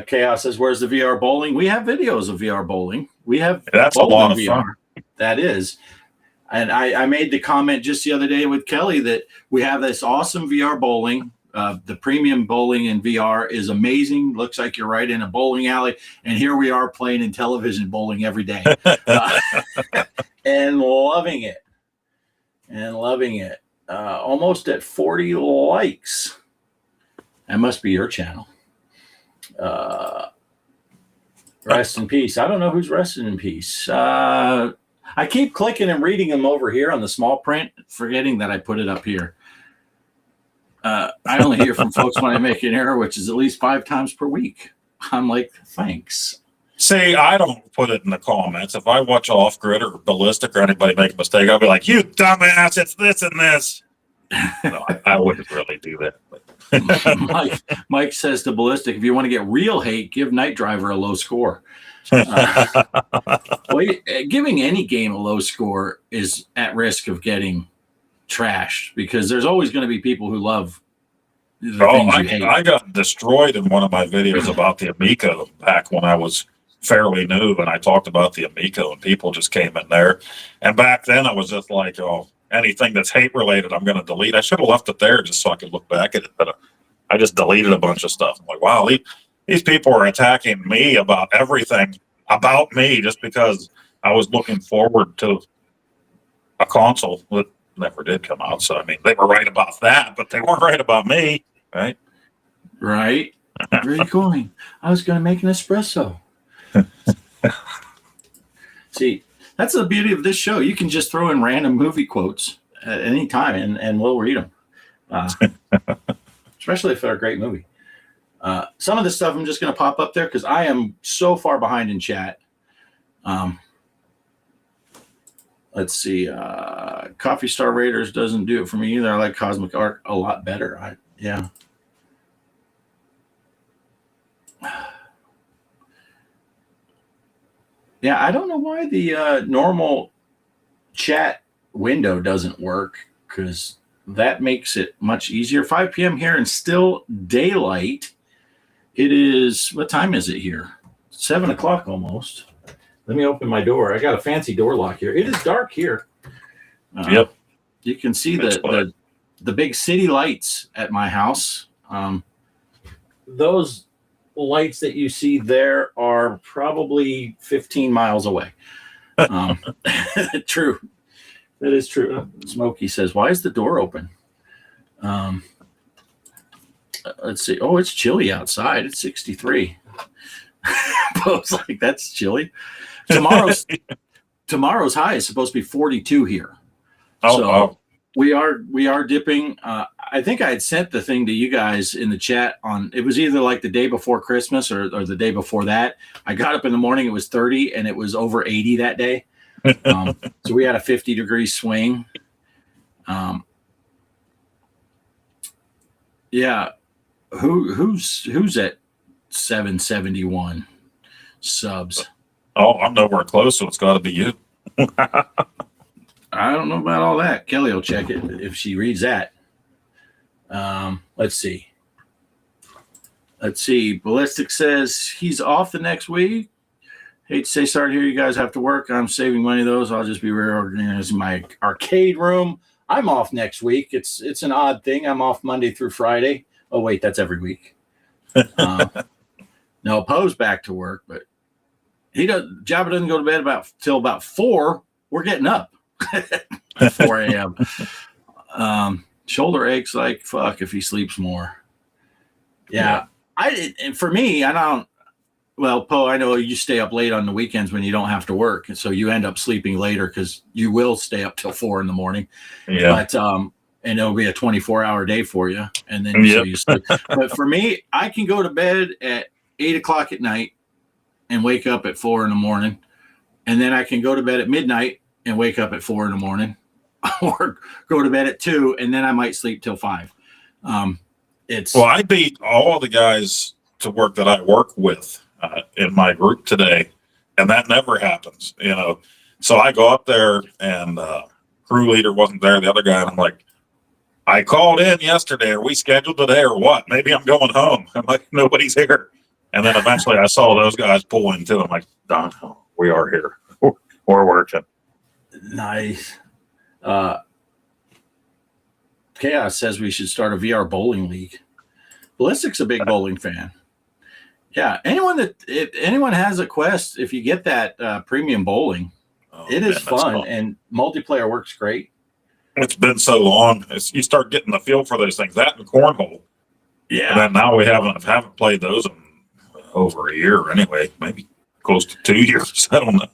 Chaos says, "Where's the VR bowling?" We have videos of VR bowling. We have that's a lot of fun. That is. And I made the comment just the other day with Kelly that we have this awesome VR bowling. The premium bowling in VR is amazing. Looks like you're right in a bowling alley. And here we are playing Intellivision bowling every day. And loving it. Almost at 40 likes. That must be your channel. Rest in peace. I don't know who's resting in peace. I keep clicking and reading them over here on the small print, forgetting that I put it up here. I only hear from folks when I make an error, which is at least 5 times per week. I'm like, thanks. See, I don't put it in the comments. If I watch Offgrid or Ballistic or anybody make a mistake, I'll be like, you dumbass, it's this and this. No, I wouldn't really do that. But. Mike says to Ballistic, if you want to get real hate, give Night Driver a low score. Well, giving any game a low score is at risk of getting trashed because there's always going to be people who love the things you hate. I got destroyed in one of my videos about the Amico back when I was fairly new, and I talked about the Amico, and people just came in there. And back then, I was just like, oh, anything that's hate related, I'm going to delete. I should have left it there just so I could look back at it, but I just deleted a bunch of stuff. I'm like, wow, these people are attacking me about everything about me just because I was looking forward to a console that never did come out. So, I mean, they were right about that, but they weren't right about me, right? Right. Very cool. I was going to make an espresso. See, that's the beauty of this show. You can just throw in random movie quotes at any time, and we'll read them. Especially if they're a great movie. Some of the stuff I'm just going to pop up there because I am so far behind in chat. Let's see. Coffee Star Raiders doesn't do it for me either. I like Cosmic Art a lot better. Yeah. Yeah, I don't know why the normal chat window doesn't work because that makes it much easier. 5 p.m. here and still daylight. It is, what time is it here? 7 o'clock almost. Let me open my door. I got a fancy door lock here. It is dark here. Yep. You can see the big city lights at my house. Those lights that you see there are probably 15 miles away. True. That is true. Smokey says, why is the door open? Let's see. Oh, it's chilly outside. It's 63. Poe's like, that's chilly. Tomorrow's high is supposed to be 42 here. Oh, so, wow. We are dipping. I think I had sent the thing to you guys in the chat on. It was either like the day before Christmas or the day before that. I got up in the morning. It was 30, and it was over 80 that day. So we had a 50-degree swing. Yeah. Who's at 771 subs? Oh, I'm nowhere close, so it's got to be you. I don't know about all that. Kelly will check it if she reads that. Let's see. Ballistic says he's off the next week. Hate to say sorry to hear you guys have to work. I'm saving money though, so I'll just be reorganizing my arcade room. I'm off next week. It's an odd thing. I'm off Monday through Friday. Oh wait, that's every week. No, Poe's back to work, but Jabba doesn't go to bed till about 4. We're getting up. 4 a.m. Shoulder aches like fuck if he sleeps more. Yeah. For me, I don't. Well, Poe, I know you stay up late on the weekends when you don't have to work, and so you end up sleeping later because you will stay up till 4 in the morning. Yeah. But and it'll be a 24-hour day for you, and then so you sleep. But for me, I can go to bed at 8 o'clock at night and wake up at 4 in the morning, and then I can go to bed at midnight and wake up at 4 in the morning, or go to bed at 2, and then I might sleep till 5. I beat all the guys to work that I work with in my group today, and that never happens, So I go up there, and crew leader wasn't there, the other guy, and I'm like, I called in yesterday. Are we scheduled today or what? Maybe I'm going home. I'm like, nobody's here. And then eventually I saw those guys pull in too. I'm like, Don, we are here. We're working. Nice. Chaos says we should start a VR bowling league. Ballistic's a big bowling fan. Yeah, if anyone has a Quest, if you get that premium bowling, it is fun and multiplayer works great. It's been so long. You start getting the feel for those things. That and cornhole. Yeah. And then now we haven't played those in over a year anyway, maybe close to 2 years. I don't know.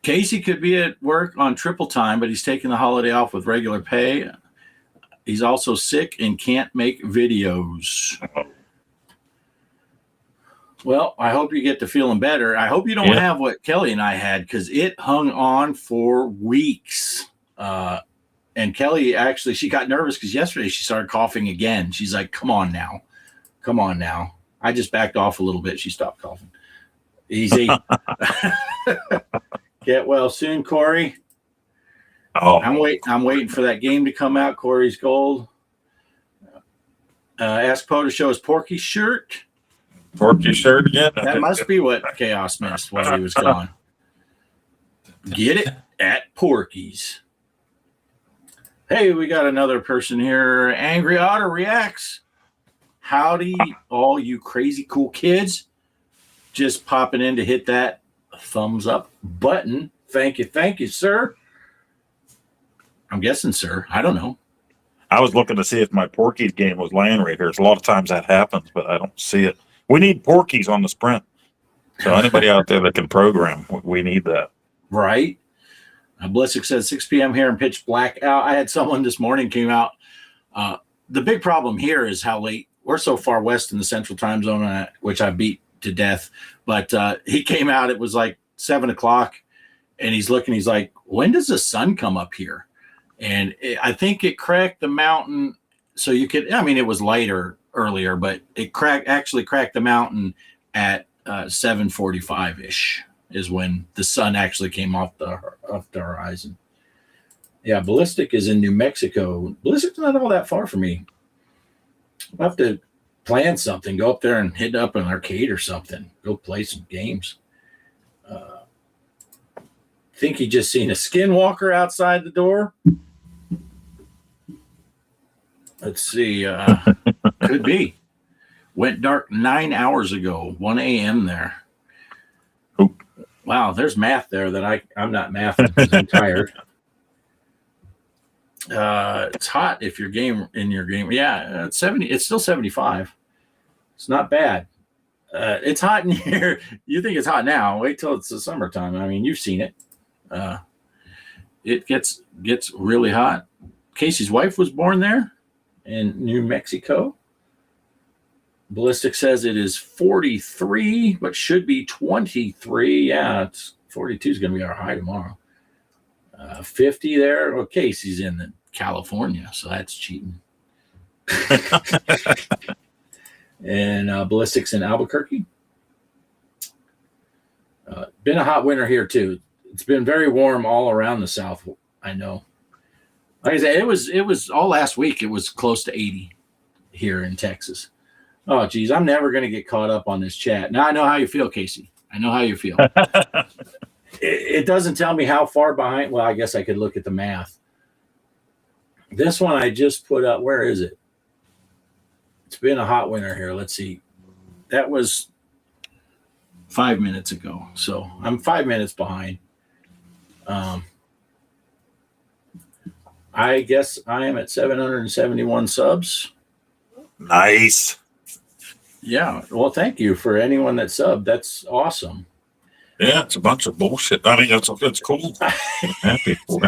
Casey could be at work on triple time, but he's taking the holiday off with regular pay. He's also sick and can't make videos. Well, I hope you get to feeling better. I hope you don't have what Kelly and I had, because it hung on for weeks. And Kelly, actually, she got nervous because yesterday she started coughing again. She's like, come on now. I just backed off a little bit. She stopped coughing. Easy. Get well soon, Corey. Oh, I'm waiting for that game to come out. Corey's Gold. Ask Poe to show his Porky shirt. Porky shirt again? That must be what Chaos missed while he was gone. Get it at Porky's. Hey, we got another person here. Angry Otter reacts. Howdy, all you crazy cool kids. Just popping in to hit that thumbs up button. Thank you, sir. I'm guessing, sir. I don't know. I was looking to see if my Porky's game was laying right here. A lot of times that happens, but I don't see it. We need Porky's on the Sprint. So anybody out there that can program, we need that. Right. Blissick says 6 p.m. here in pitch black out. I had someone this morning came out. The big problem here is how late. We're so far west in the central time zone, which I beat to death. But he came out. It was like 7 o'clock. And he's looking. He's like, when does the sun come up here? And I think it cracked the mountain. So you could, it was lighter earlier, but it actually cracked the mountain at 7:45-ish is when the sun actually came off the horizon. Yeah, Ballistic is in New Mexico. Ballistic's not all that far from me. I'll have to plan something. Go up there and hit up an arcade or something. Go play some games. Think he just seen a skinwalker outside the door. Let's see. Could be. Went dark 9 hours ago, 1 a.m. there. Oop. Wow, there's math there that I'm not mathing because I'm tired. It's hot if your game. Yeah, it's 70. It's still 75. It's not bad. It's hot in here. You think it's hot now? Wait till it's the summertime. You've seen it. it gets really hot. Casey's wife was born there in New Mexico. Ballistic says it is 43, but should be 23. Yeah, it's 42 is going to be our high tomorrow. 50 there. Well, Casey's in California, so that's cheating. And Ballistic's in Albuquerque. Been a hot winter here too. It's been very warm all around the South. I know. Like I said, it was all last week. It was close to 80 here in Texas. Oh, geez, I'm never going to get caught up on this chat. Now I know how you feel, Casey. I know how you feel. It doesn't tell me how far behind. Well, I guess I could look at the math. This one I just put up. Where is it? It's been a hot winter here. Let's see. That was 5 minutes ago. So I'm 5 minutes behind. I guess I am at 771 subs. Nice. Yeah. Well, thank you for anyone that subbed. That's awesome. Yeah, it's a bunch of bullshit. I mean, it's cool. I'm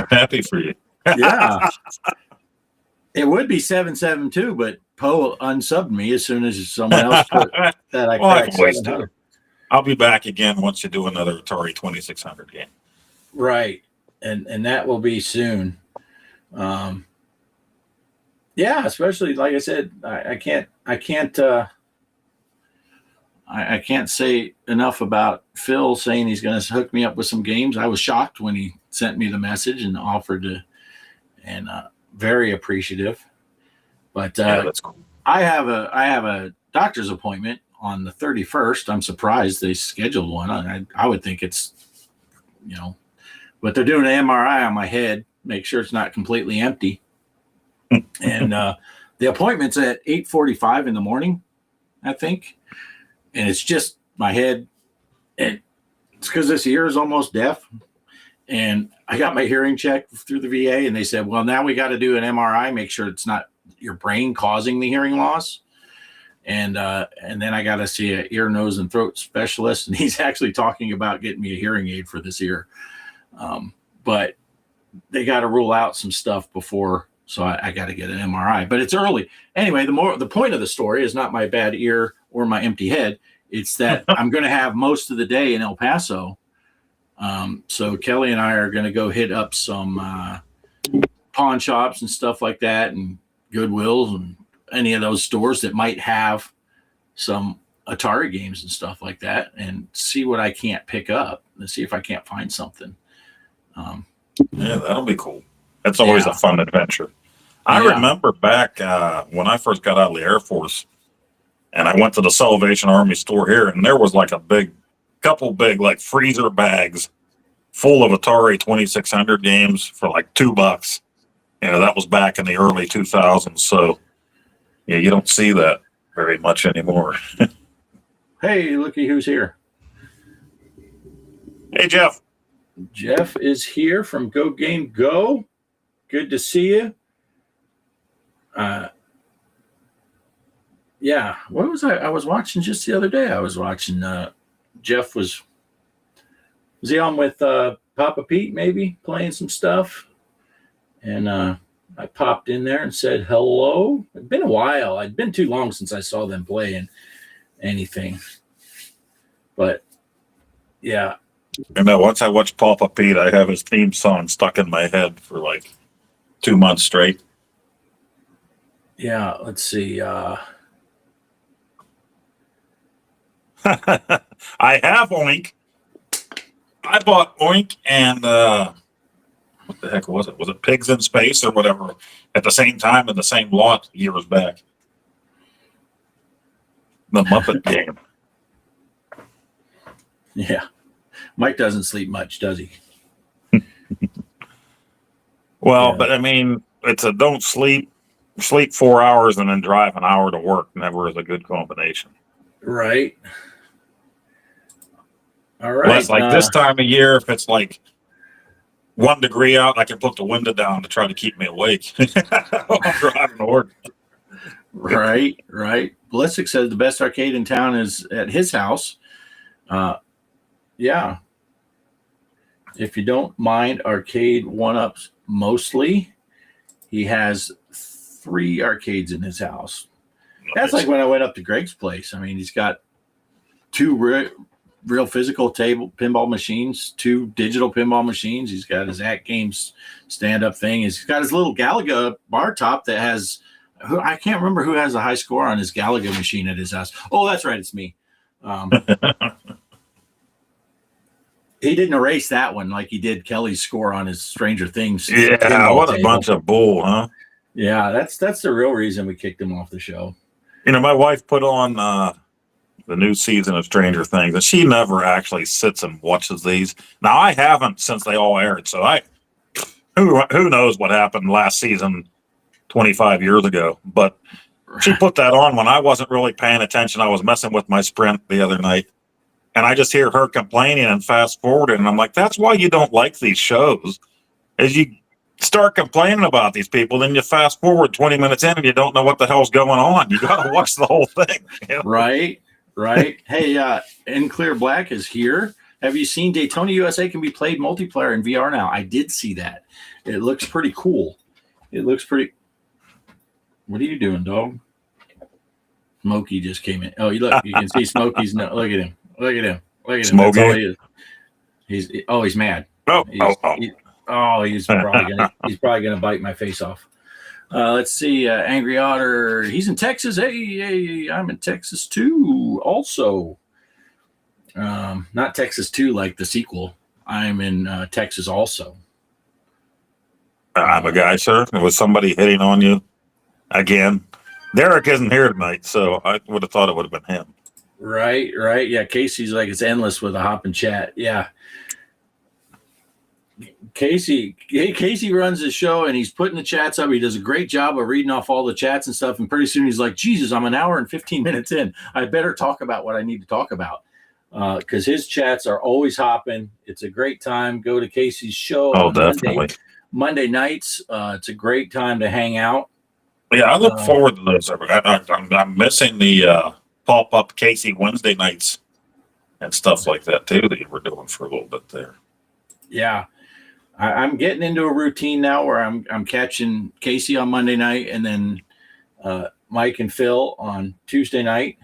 happy for you. Yeah. It would be 772, but Poe unsubbed me as soon as someone else put that I cracked 700. I'll be back again once you do another Atari 2600 game. Right. And that will be soon. Yeah, especially like I said, I can't say enough about Phil saying he's going to hook me up with some games. I was shocked when he sent me the message and offered to, and very appreciative. But that's cool. I have a doctor's appointment on the 31st. I'm surprised they scheduled one. I would think it's, but they're doing an MRI on my head, make sure it's not completely empty. And the appointment's at 8:45 in the morning, I think. And it's just my head. And it's because this ear is almost deaf. And I got my hearing checked through the VA, and they said, well, now we got to do an MRI, make sure it's not your brain causing the hearing loss. And then I got to see an ear, nose, and throat specialist, and he's actually talking about getting me a hearing aid for this ear. But they got to rule out some stuff before, so I got to get an MRI. But it's early. Anyway, the point of the story is not my bad ear or my empty head. It's that I'm going to have most of the day in El Paso. So Kelly and I are going to go hit up some pawn shops and stuff like that, and Goodwills and any of those stores that might have some Atari games and stuff like that, and see what I can't pick up and see if I can't find something. Yeah, that'll be cool. That's always a fun adventure. I remember back when I first got out of the Air Force, and I went to the Salvation Army store here, and there was like couple big like freezer bags full of Atari 2600 games for like $2. That was back in the early 2000s. So yeah, you don't see that very much anymore. Hey, looky who's here. Hey, Jeff. Jeff is here from Go Game Go. Good to see you. Yeah, what was I was watching just the other day? I was watching Jeff was he on with Papa Pete maybe playing some stuff? And I popped in there and said hello. It's been a while. It'd been too long since I saw them playing anything. But yeah. And once I watch Papa Pete, I have his theme song stuck in my head for like 2 months straight. Yeah, let's see. I have Oink. I bought Oink and what the heck was it? Was it Pigs in Space or whatever at the same time in the same lot years back? The Muppet game. Yeah. Mike doesn't sleep much, does he? Well, but I mean, it's a don't sleep 4 hours and then drive an hour to work. Never is a good combination. Right. All right. Well, it's like this time of year, if it's like 1 degree out, I can put the window down to try to keep me awake while I'm driving to work. Right. Ballistic says the best arcade in town is at his house. Yeah. if you don't mind arcade one-ups mostly, he has 3 arcades in his house. That's like when I went up to Greg's place. I mean, he's got 2 real physical table pinball machines, 2 digital pinball machines. He's got his Act Games stand-up thing. He's got his little Galaga bar top that has, I can't remember who has a high score on his Galaga machine at his house. Oh, that's right, it's me. He didn't erase that one like he did Kelly's score on his Stranger Things. Yeah, what a bunch of bull, huh? Yeah, that's the real reason we kicked him off the show. You know, my wife put on the new season of Stranger Things, and she never actually sits and watches these. Now, I haven't since they all aired, so who knows what happened last season 25 years ago. But she put that on when I wasn't really paying attention. I was messing with my Sprint the other night, and I just hear her complaining and fast forwarding, and I'm like, that's why you don't like these shows, is you start complaining about these people, then you fast forward 20 minutes in and you don't know what the hell's going on. You got to watch the whole thing. You know? Right. Hey, In Clear Black is here. Have you seen Daytona USA can be played multiplayer in VR now? I did see that. It looks pretty cool. What are you doing, dog? Smokey just came in. Oh, you can see Smokey's no. Look at him. Smokey. That's all he is. He's mad. He's probably gonna bite my face off. Let's see, Angry Otter. He's in Texas. Hey, I'm in Texas too. Also, not Texas 2 like the sequel. I'm in Texas also. I'm a guy, sir. Was somebody hitting on you again? Derek isn't here tonight, so I would have thought it would have been him. Right. Yeah, Casey's like it's endless with a hop and chat. Yeah. Casey runs the show and he's putting the chats up. He does a great job of reading off all the chats and stuff. And pretty soon he's like, Jesus, I'm an hour and 15 minutes in. I better talk about what I need to talk about. Because his chats are always hopping. It's a great time. Go to Casey's show on definitely. Monday nights. It's a great time to hang out. Yeah, I look forward to those. I'm missing the pop-up Casey Wednesday nights and stuff like that, too, that you were doing for a little bit there. Yeah. I'm getting into a routine now where I'm catching Casey on Monday night and then Mike and Phil on Tuesday night.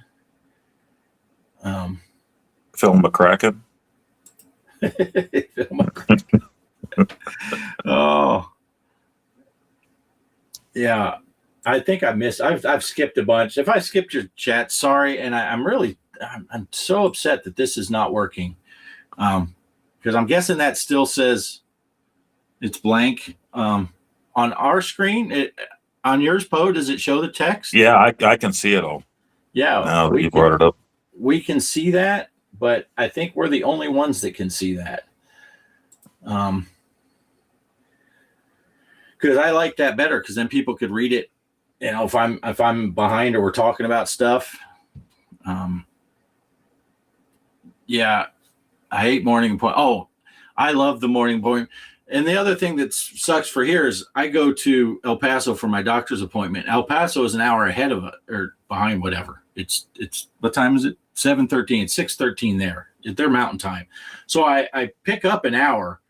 Phil McCracken. Phil McCracken. Oh, yeah. I think I've skipped a bunch. If I skipped your chat, sorry. And I'm so upset that this is not working. Because I'm guessing that still says it's blank. On our screen, on yours, Poe, does it show the text? Yeah, I can see it all. Yeah. Now that you brought it up. We can see that, but I think we're the only ones that can see that. Because I like that better, because then people could read it. You know, if I'm behind or we're talking about stuff. Yeah, I hate morning appointment. Oh, I love the morning appointment. And the other thing that sucks for here is I go to El Paso for my doctor's appointment. El Paso is an hour ahead of it or behind whatever. It's what time is it? 7:13. It's 6:13 there. They're mountain time. So I pick up an hour.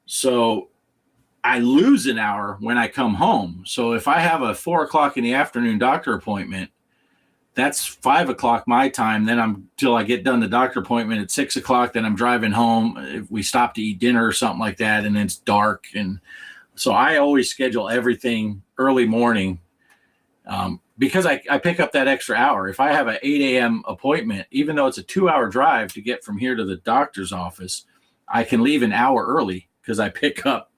So I lose an hour when I come home. So if I have a 4:00 in the afternoon doctor appointment, that's 5:00 my time. Then till I get done the doctor appointment at 6:00. Then I'm driving home. If we stop to eat dinner or something like that, and then it's dark. And so I always schedule everything early morning because I pick up that extra hour. If I have an 8 a.m. appointment, even though it's a 2-hour drive to get from here to the doctor's office, I can leave an hour early because I pick up.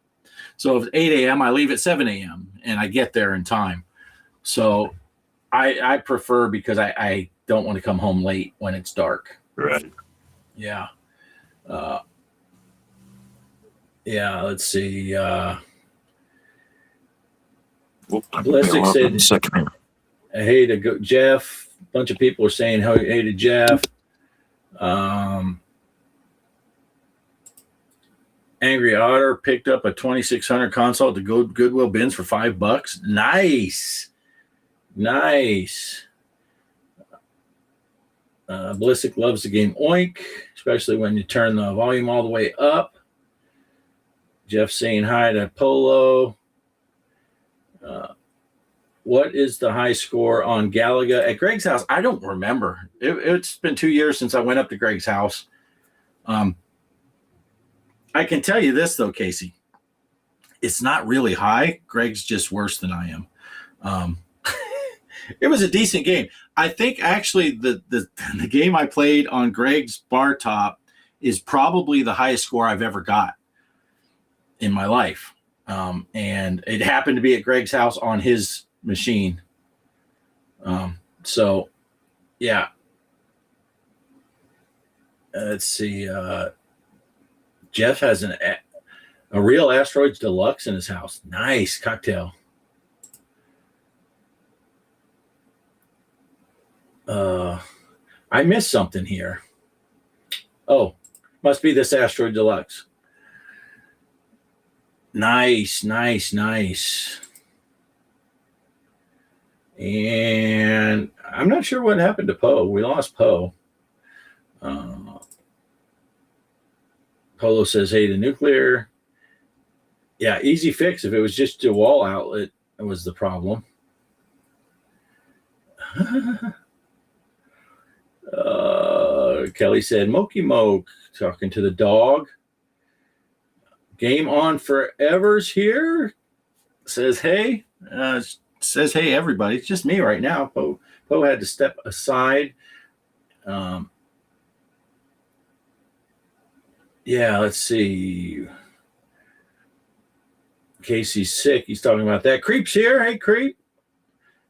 So if it's 8 a.m., I leave at 7 a.m. and I get there in time. So I prefer, because I don't want to come home late when it's dark. Right. Yeah. Let's see. Ballistic said, hey to Jeff. A bunch of people are saying hey to Jeff. Angry Otter picked up a 2600 console at the Goodwill bins for $5. Nice. Ballistic loves the game Oink, especially when you turn the volume all the way up. Jeff saying hi to Polo. What is the high score on Galaga at Greg's house? I don't remember. It's been 2 years since I went up to Greg's house. I can tell you this, though, Casey. It's not really high. Greg's just worse than I am. It was a decent game. I think actually the game I played on Greg's bar top is probably the highest score I've ever got in my life. And it happened to be at Greg's house on his machine. So yeah. Let's see. Jeff has a real Asteroids Deluxe in his house. Nice cocktail. I missed something here. Oh, must be this Asteroid Deluxe. Nice. And I'm not sure what happened to Poe. We lost Poe. Polo says, hey to nuclear. Yeah, easy fix. If it was just a wall outlet, it was the problem. Kelly said, Mokey Moke, talking to the dog. Game on forever's here. Says, hey. Says, hey, everybody. It's just me right now. Poe had to step aside. Yeah, let's see. Casey's sick. He's talking about that. Creep's here. Hey, Creep.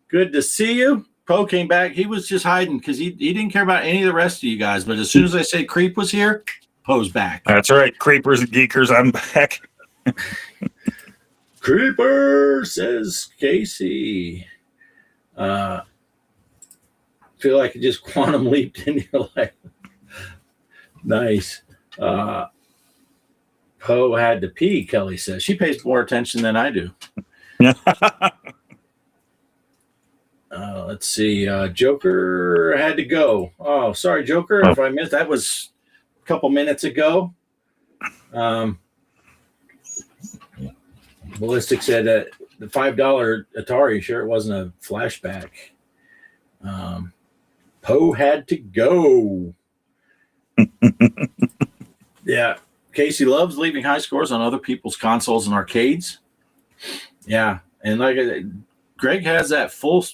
Good to see you. Poe came back. He was just hiding because he didn't care about any of the rest of you guys. But as soon as I said Creep was here, Poe's back. That's right. Creepers and geekers, I'm back. Creeper, says Casey. Feel like it just quantum leaped into your life. Nice. Poe had to pee, Kelly says. She pays more attention than I do. Let's see. Joker had to go. Oh, sorry, Joker. If I missed, that was a couple minutes ago. Ballistic said that the $5 Atari, sure it wasn't a flashback. Poe had to go. Yeah. Casey loves leaving high scores on other people's consoles and arcades. Yeah. And like Greg has that full,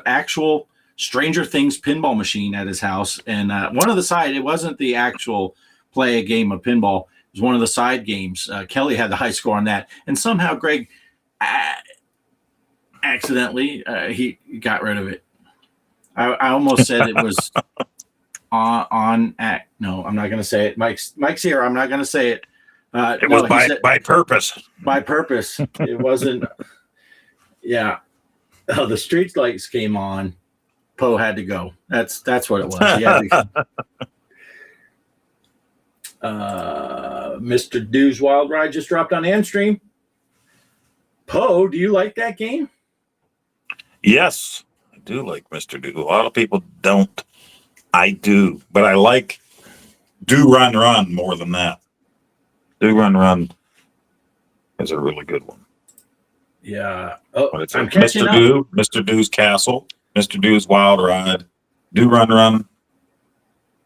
actual Stranger Things pinball machine at his house. And one of the side, it wasn't the actual play a game of pinball. It was one of the side games. Kelly had the high score on that. And somehow Greg accidentally, he got rid of it. I almost said it was on act. No, I'm not going to say it. Mike's here. I'm not going to say it. It was by purpose. By purpose. It wasn't. Yeah. Oh, the street lights came on. Poe had to go. That's what it was. He had to Mr. Dew's Wild Ride just dropped on Endstream. Poe, do you like that game? Yes, I do like Mr. Dew. A lot of people don't. I do, but I like Do Run Run more than that. Do Run Run is a really good one. Yeah. Oh, But it's I'm like catching Mr. up. Dew, Mr. Dew's Castle, Mr. Dew's Wild Ride, Do Run Run.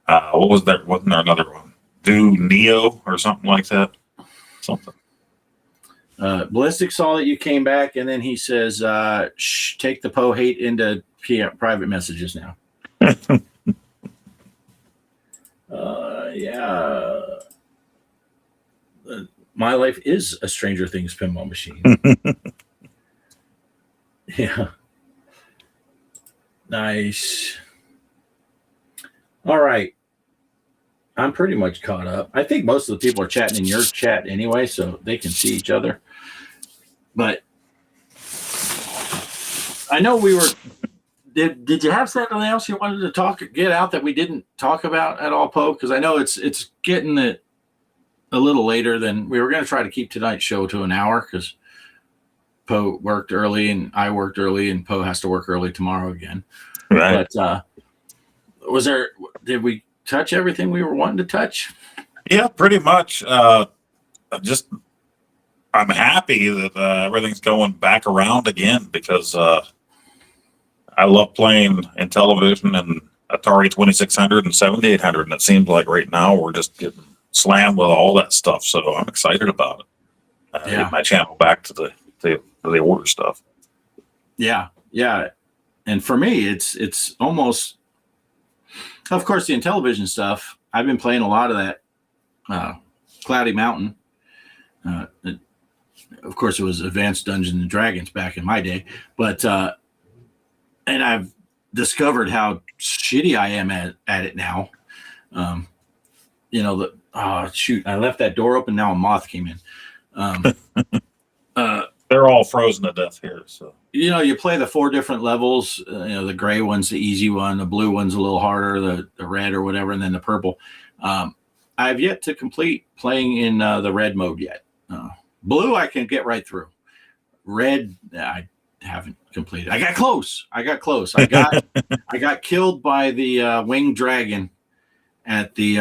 What was there? Wasn't there another one? Do Neo or something like that? Something. Ballistic saw that you came back, and then he says, shh, take the Poe hate into private messages now. Yeah. My life is a Stranger Things pinball machine. Yeah. Nice. All right. I'm pretty much caught up. I think most of the people are chatting in your chat anyway, so they can see each other. But I know we were. Did you have something else you wanted to get out that we didn't talk about at all, Poe? Because I know it's getting it a little later than we were going to try to keep tonight's show to an hour because Poe worked early and I worked early and Poe has to work early tomorrow again. Right. But did we touch everything we were wanting to touch? Yeah, pretty much. I'm happy that everything's going back around again because I love playing Intellivision and Atari 2600 and 7800, and it seems like right now we're just getting slammed with all that stuff. So I'm excited about it. Get my channel back to the older stuff. Yeah, yeah. And for me, it's almost, of course, the Intellivision stuff. I've been playing a lot of that Cloudy Mountain. Of course, it was Advanced Dungeons and Dragons back in my day, but and I've discovered how shitty I am at it now. Shoot, I left that door open. Now a moth came in. They're all frozen to death here. So you play the 4 different levels. The gray one's the easy one, the blue one's a little harder, the red or whatever, and then the purple. I've yet to complete playing in the red mode yet. Blue I can get right through. Red I haven't completed. I got close. I got killed by the winged dragon at the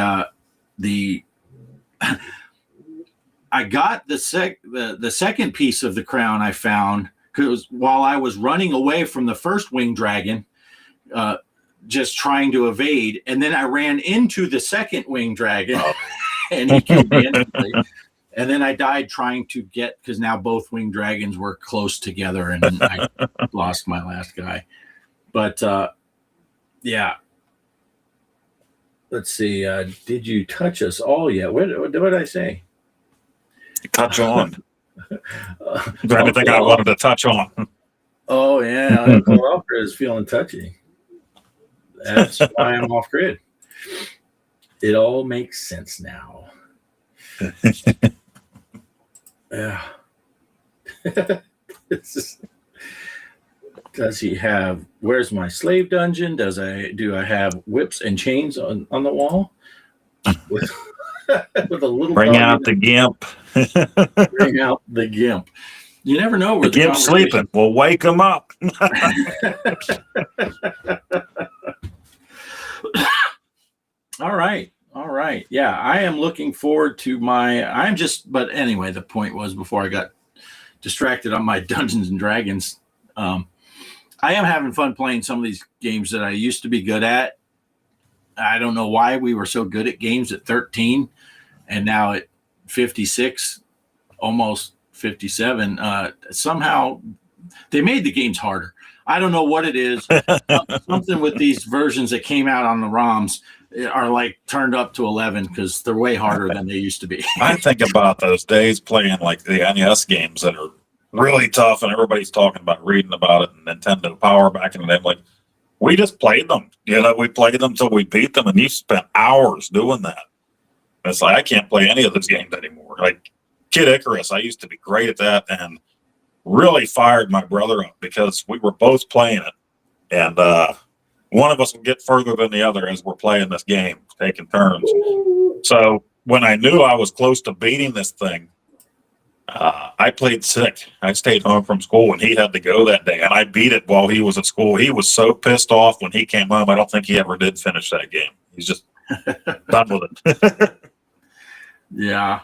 I got the second piece of the crown I found because while I was running away from the first winged dragon, just trying to evade, and then I ran into the second winged dragon, and he killed me instantly. And then I died trying to get, because now both winged dragons were close together, and I lost my last guy. But yeah. Let's see. Did you touch us all yet? What did I say? Touch on. Anything I wanted to touch on. Oh, yeah. Offgrid is feeling touchy. That's why I'm off grid. It all makes sense now. Yeah. Does he have? Where's my slave dungeon? Do I have whips and chains on the wall? With a little. Bring out the gimp. Bring out the gimp. You never know where the gimp's sleeping. We'll wake him up. All right. Yeah, I am looking forward to but anyway, the point was before I got distracted on my Dungeons and Dragons, I am having fun playing some of these games that I used to be good at. I don't know why we were so good at games at 13 and now at 56, almost 57. Somehow they made the games harder. I don't know what it is. Something with these versions that came out on the ROMs are like turned up to 11 because they're way harder than they used to be. I think about those days playing like the NES games that are really tough and everybody's talking about reading about it and Nintendo Power back in the day. I'm like, we just played them. We played them till we beat them, and you spent hours doing that. And it's like, I can't play any of those games anymore. Like Kid Icarus, I used to be great at that and really fired my brother up because we were both playing it. And one of us will get further than the other as we're playing this game, taking turns. So when I knew I was close to beating this thing, I played sick. I stayed home from school and he had to go that day, and I beat it while he was at school. He was so pissed off when he came home. I don't think he ever did finish that game. He's just done with it. Yeah.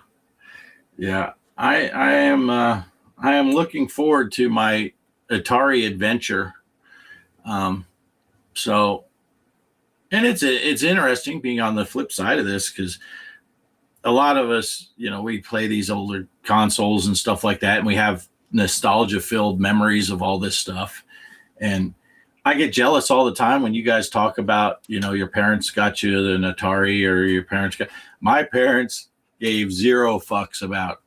I am looking forward to my Atari adventure. So, and it's interesting being on the flip side of this because a lot of us, we play these older consoles and stuff like that, and we have nostalgia-filled memories of all this stuff. And I get jealous all the time when you guys talk about, your parents got you an Atari or your parents my parents gave zero fucks about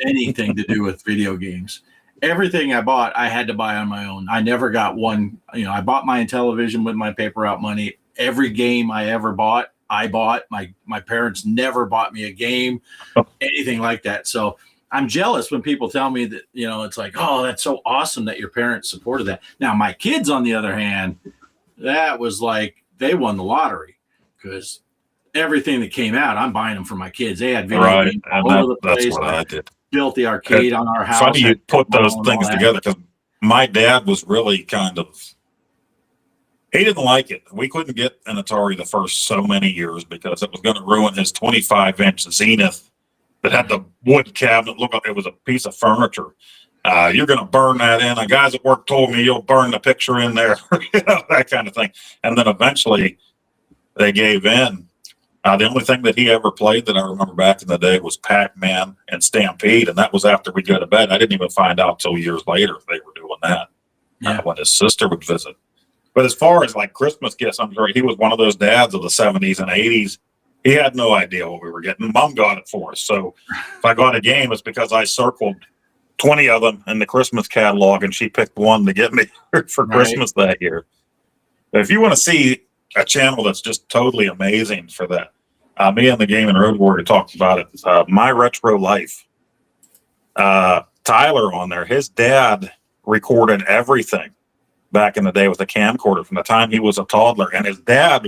anything to do with video games. Everything I bought, I had to buy on my own. I never got one. I bought my Intellivision with my paper out money. Every game I ever bought, I bought. My parents never bought me a game, anything like that. So I'm jealous when people tell me that, it's like, oh, that's so awesome that your parents supported that. Now, my kids, on the other hand, that was like they won the lottery because everything that came out, I'm buying them for my kids. They had video games all over the place. That's what I did. Built the arcade on our house. Funny you put those things together because my dad was really he didn't like it. We couldn't get an Atari the first so many years because it was going to ruin his 25-inch Zenith that had the wood cabinet, looked like it was a piece of furniture. You're going to burn that in. The guys at work told me you'll burn the picture in there, that kind of thing. And then eventually they gave in. The only thing that he ever played that I remember back in the day was Pac-Man and Stampede, and that was after we go to bed. I didn't even find out till years later they were doing that when his sister would visit. But as far as like Christmas gifts, I'm sure he was one of those dads of the 70s and 80s. He had no idea what we were getting. Mom got it for us. So if I got a game, it's because I circled 20 of them in the Christmas catalog, and she picked one to get me for Christmas that year. But if you want to see a channel that's just totally amazing for that, me and the Game and Road Warrior talked about it. My Retro Life. Tyler on there, his dad recorded everything back in the day with a camcorder from the time he was a toddler, and his dad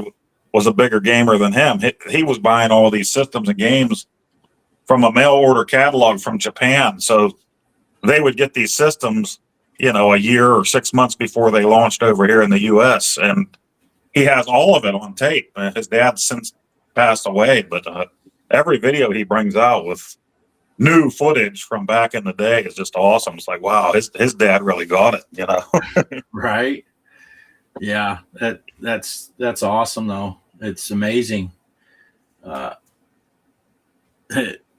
was a bigger gamer than him. He was buying all these systems and games from a mail order catalog from Japan. So they would get these systems, a year or 6 months before they launched over here in the US. And he has all of it on tape. His dad since passed away, but every video he brings out with new footage from back in the day is just awesome. It's like, wow, his dad really got it, Right. Yeah, that's awesome though. It's amazing.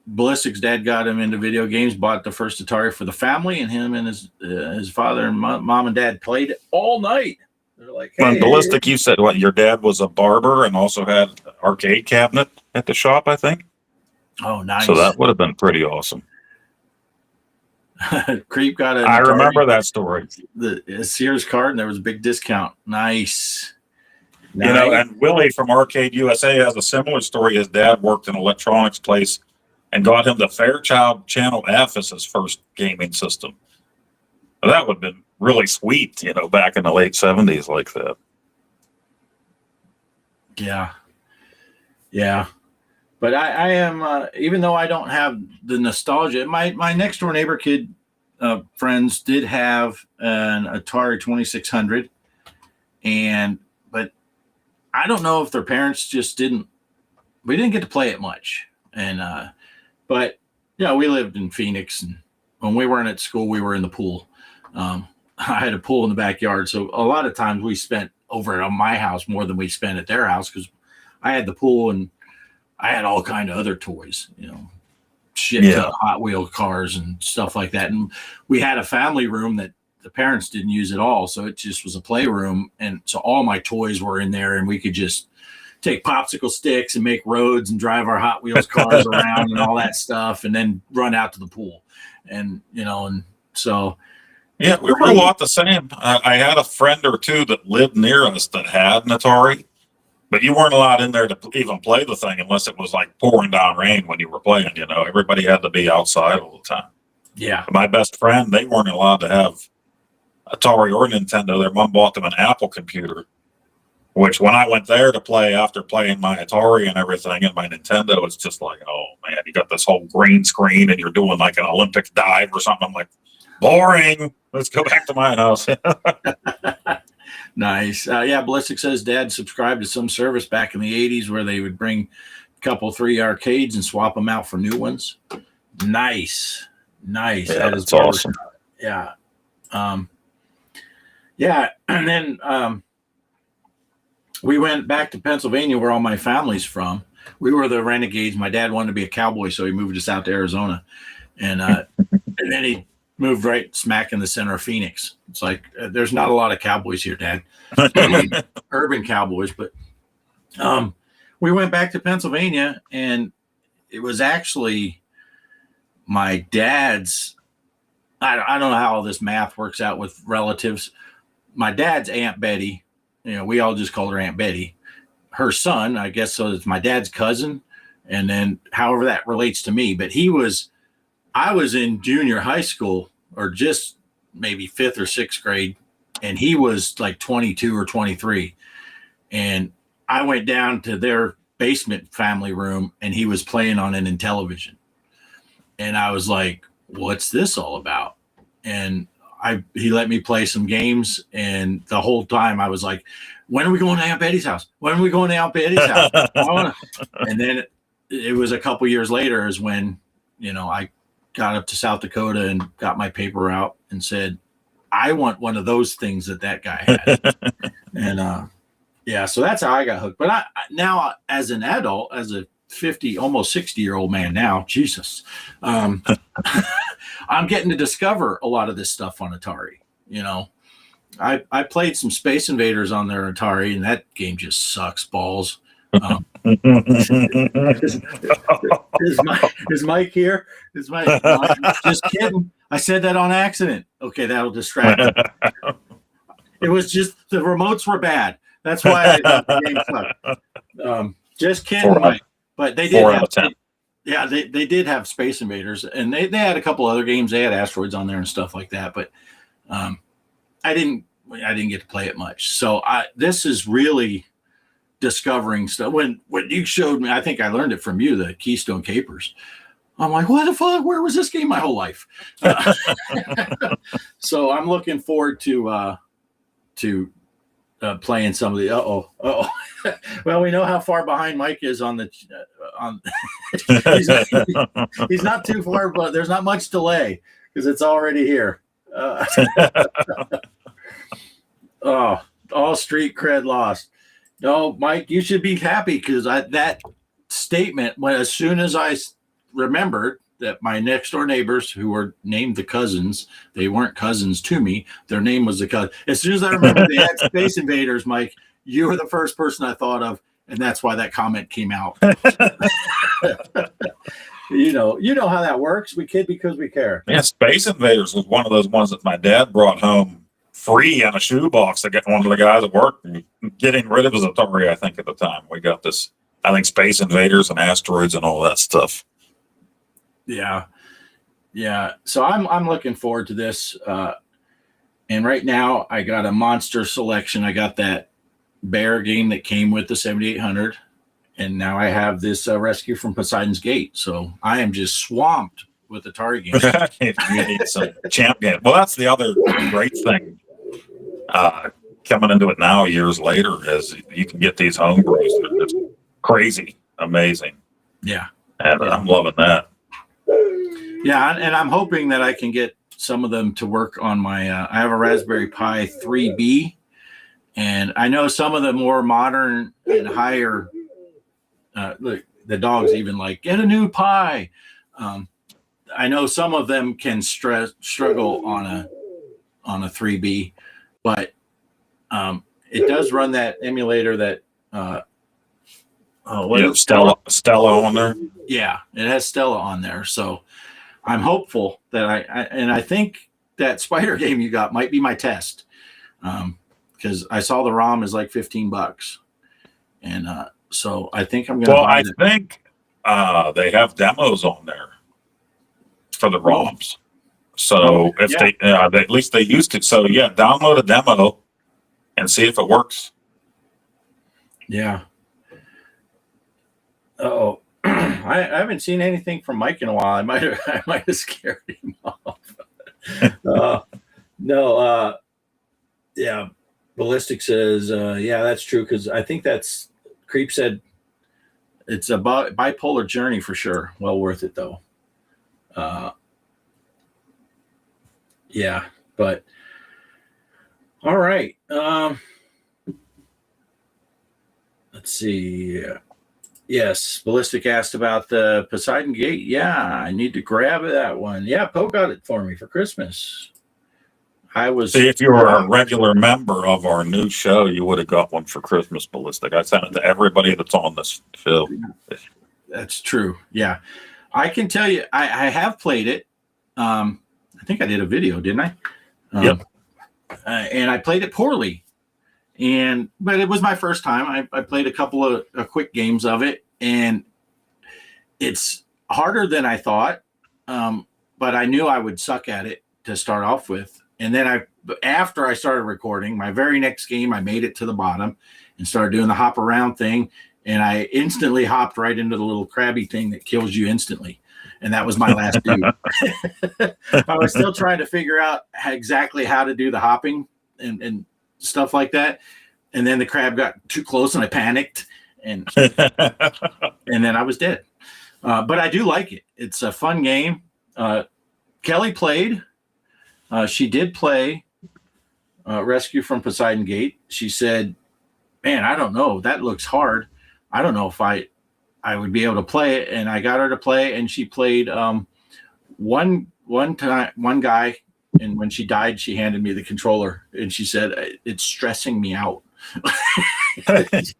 Ballistic's dad got him into video games, bought the first Atari for the family, and him and his father and mom and dad played it all night. They're like, hey. When Ballistic, you said what? Your dad was a barber and also had an arcade cabinet at the shop, I think. Oh, nice. So that would have been pretty awesome. Creep got it. I remember that story. The Sears card, and there was a big discount. Nice. And Willie from Arcade USA has a similar story. His dad worked in an electronics place and got him the Fairchild Channel F as his first gaming system. That would have been really sweet, back in the late 70s like that. Yeah. Yeah. But I am, even though I don't have the nostalgia, my next door neighbor kid friends did have an Atari 2600, but I don't know if their parents just we didn't get to play it much. And, but yeah, we lived in Phoenix, and when we weren't at school, we were in the pool. I had a pool in the backyard. So a lot of times we spent over at my house more than we spent at their house, because I had the pool and I had all kind of other toys, Hot Wheel cars and stuff like that. And we had a family room that the parents didn't use at all. So it just was a playroom. And so all my toys were in there, and we could just take popsicle sticks and make roads and drive our Hot Wheels cars around and all that stuff, and then run out to the pool. And, and so. Yeah, we were a lot the same. I had a friend or two that lived near us that had an Atari, but you weren't allowed in there to even play the thing unless it was like pouring down rain when you were playing. Everybody had to be outside all the time. Yeah. My best friend, they weren't allowed to have Atari or Nintendo. Their mom bought them an Apple computer, which when I went there to play after playing my Atari and everything and my Nintendo, it's just like, oh man, you got this whole green screen and you're doing like an Olympic dive or something. I'm like, boring. Let's go back to my house. Nice. Ballistic says dad subscribed to some service back in the 80s where they would bring a couple, 3 arcades and swap them out for new ones. Nice. Yeah, that's awesome. Yeah. And then we went back to Pennsylvania, where all my family's from. We were the renegades. My dad wanted to be a cowboy, so he moved us out to Arizona. And and then he moved right smack in the center of Phoenix. It's like, there's not a lot of cowboys here, Dad. Urban cowboys. But we went back to Pennsylvania, and it was actually my dad's, I don't know how all this math works out with relatives. My dad's Aunt Betty, we all just called her Aunt Betty. Her son, I guess, so it's my dad's cousin. And then however that relates to me. But I was in junior high school, or just maybe 5th or 6th grade, and he was like 22 or 23. And I went down to their basement family room, and he was playing on an Intellivision. And I was like, what's this all about? And he let me play some games, and the whole time I was like, when are we going to Aunt Betty's house? When are we going to Aunt Betty's house? And then it was a couple years later is when I got up to South Dakota and got my paper out and said, I want one of those things that guy had. And so that's how I got hooked. But now as an adult, as a 50, almost 60-year-old man now, Jesus, I'm getting to discover a lot of this stuff on Atari. I played some Space Invaders on their Atari, and that game just sucks balls. Is Mike here? Is Mike? No, just kidding. I said that on accident. Okay, that'll distract me. It was just the remotes were bad. That's why I thought the game sucked. Just kidding, Mike. But they did have, they did have Space Invaders, and they had a couple other games. They had Asteroids on there and stuff like that. But I didn't get to play it much. So this is really discovering stuff. When you showed me, I think I learned it from you, the Keystone Capers. I'm like, what the fuck? Where was this game my whole life? So I'm looking forward to playing some of the. Well, we know how far behind Mike is on the. He's not too far, but there's not much delay because it's already here. All street cred lost. No, Mike, you should be happy because that statement, as soon as I remembered that my next door neighbors, who were named the Cousins, they weren't cousins to me. Their name was the cousin. As soon as I remembered they had Space Invaders, Mike, you were the first person I thought of, and that's why that comment came out. You know how that works. We kid because we care. Yeah, Space Invaders was one of those ones that my dad brought home free in a shoebox. I got one of the guys at work getting rid of his Atari, I think, at the time. We got this, I think, Space Invaders and Asteroids and all that stuff. Yeah. So I'm looking forward to this. And right now I got a monster selection. I got that bear game that came with the 7800. And now I have this Rescue from Poseidon's Gate. So I am just swamped with Atari games. You need some champ game. Well, that's the other great thing coming into it now years later is you can get these homebrews. It's crazy, amazing. Yeah. And I'm loving that. Yeah, and I'm hoping that I can get some of them to work on my I have a Raspberry Pi 3B, and I know some of the more modern and higher look, the dog's even like, get a new Pi. I know some of them can struggle on a 3B, but it does run that emulator that Stella on there. Yeah, it has Stella on there. So I'm hopeful that I think that Spider game you got might be my test. Because I saw the ROM is like $15. And so I think I'm going to think they have demos on there for the ROMs. So if they at least they used to. So yeah, download a demo and see if it works. Yeah. I haven't seen anything from Mike in a while. I might have scared him off. Yeah. Ballistic says, yeah, that's true. Cause I think that's Creep said it's a bipolar journey for sure. Well worth it though. Yeah, but all right. Let's see. Yes, Ballistic asked about the Poseidon Gate. Yeah, I need to grab that one. Yeah, Poe got it for me for Christmas. See, if you were a regular member of our new show, you would have got one for Christmas, Ballistic. I sent it to everybody that's on this show. That's true. Yeah, I can tell you, I have played it. I think I did a video, didn't I? Yep. And I played it poorly. But it was my first time. I played a couple of quick games of it, and it's harder than I thought. But I knew I would suck at it to start off with. And then after I started recording, my very next game, I made it to the bottom and started doing the hop around thing. And I instantly hopped right into the little crabby thing that kills you instantly. And that was my last dude. I was still trying to figure out exactly how to do the hopping and stuff like that. And then the crab got too close and I panicked and then I was dead. But I do like it. It's a fun game. Kelly played. She did play Rescue from Poseidon Gate. She said, man, I don't know. That looks hard. I don't know if I would be able to play it. And I got her to play, and she played one guy. And when she died, she handed me the controller, and she said, it's stressing me out. That's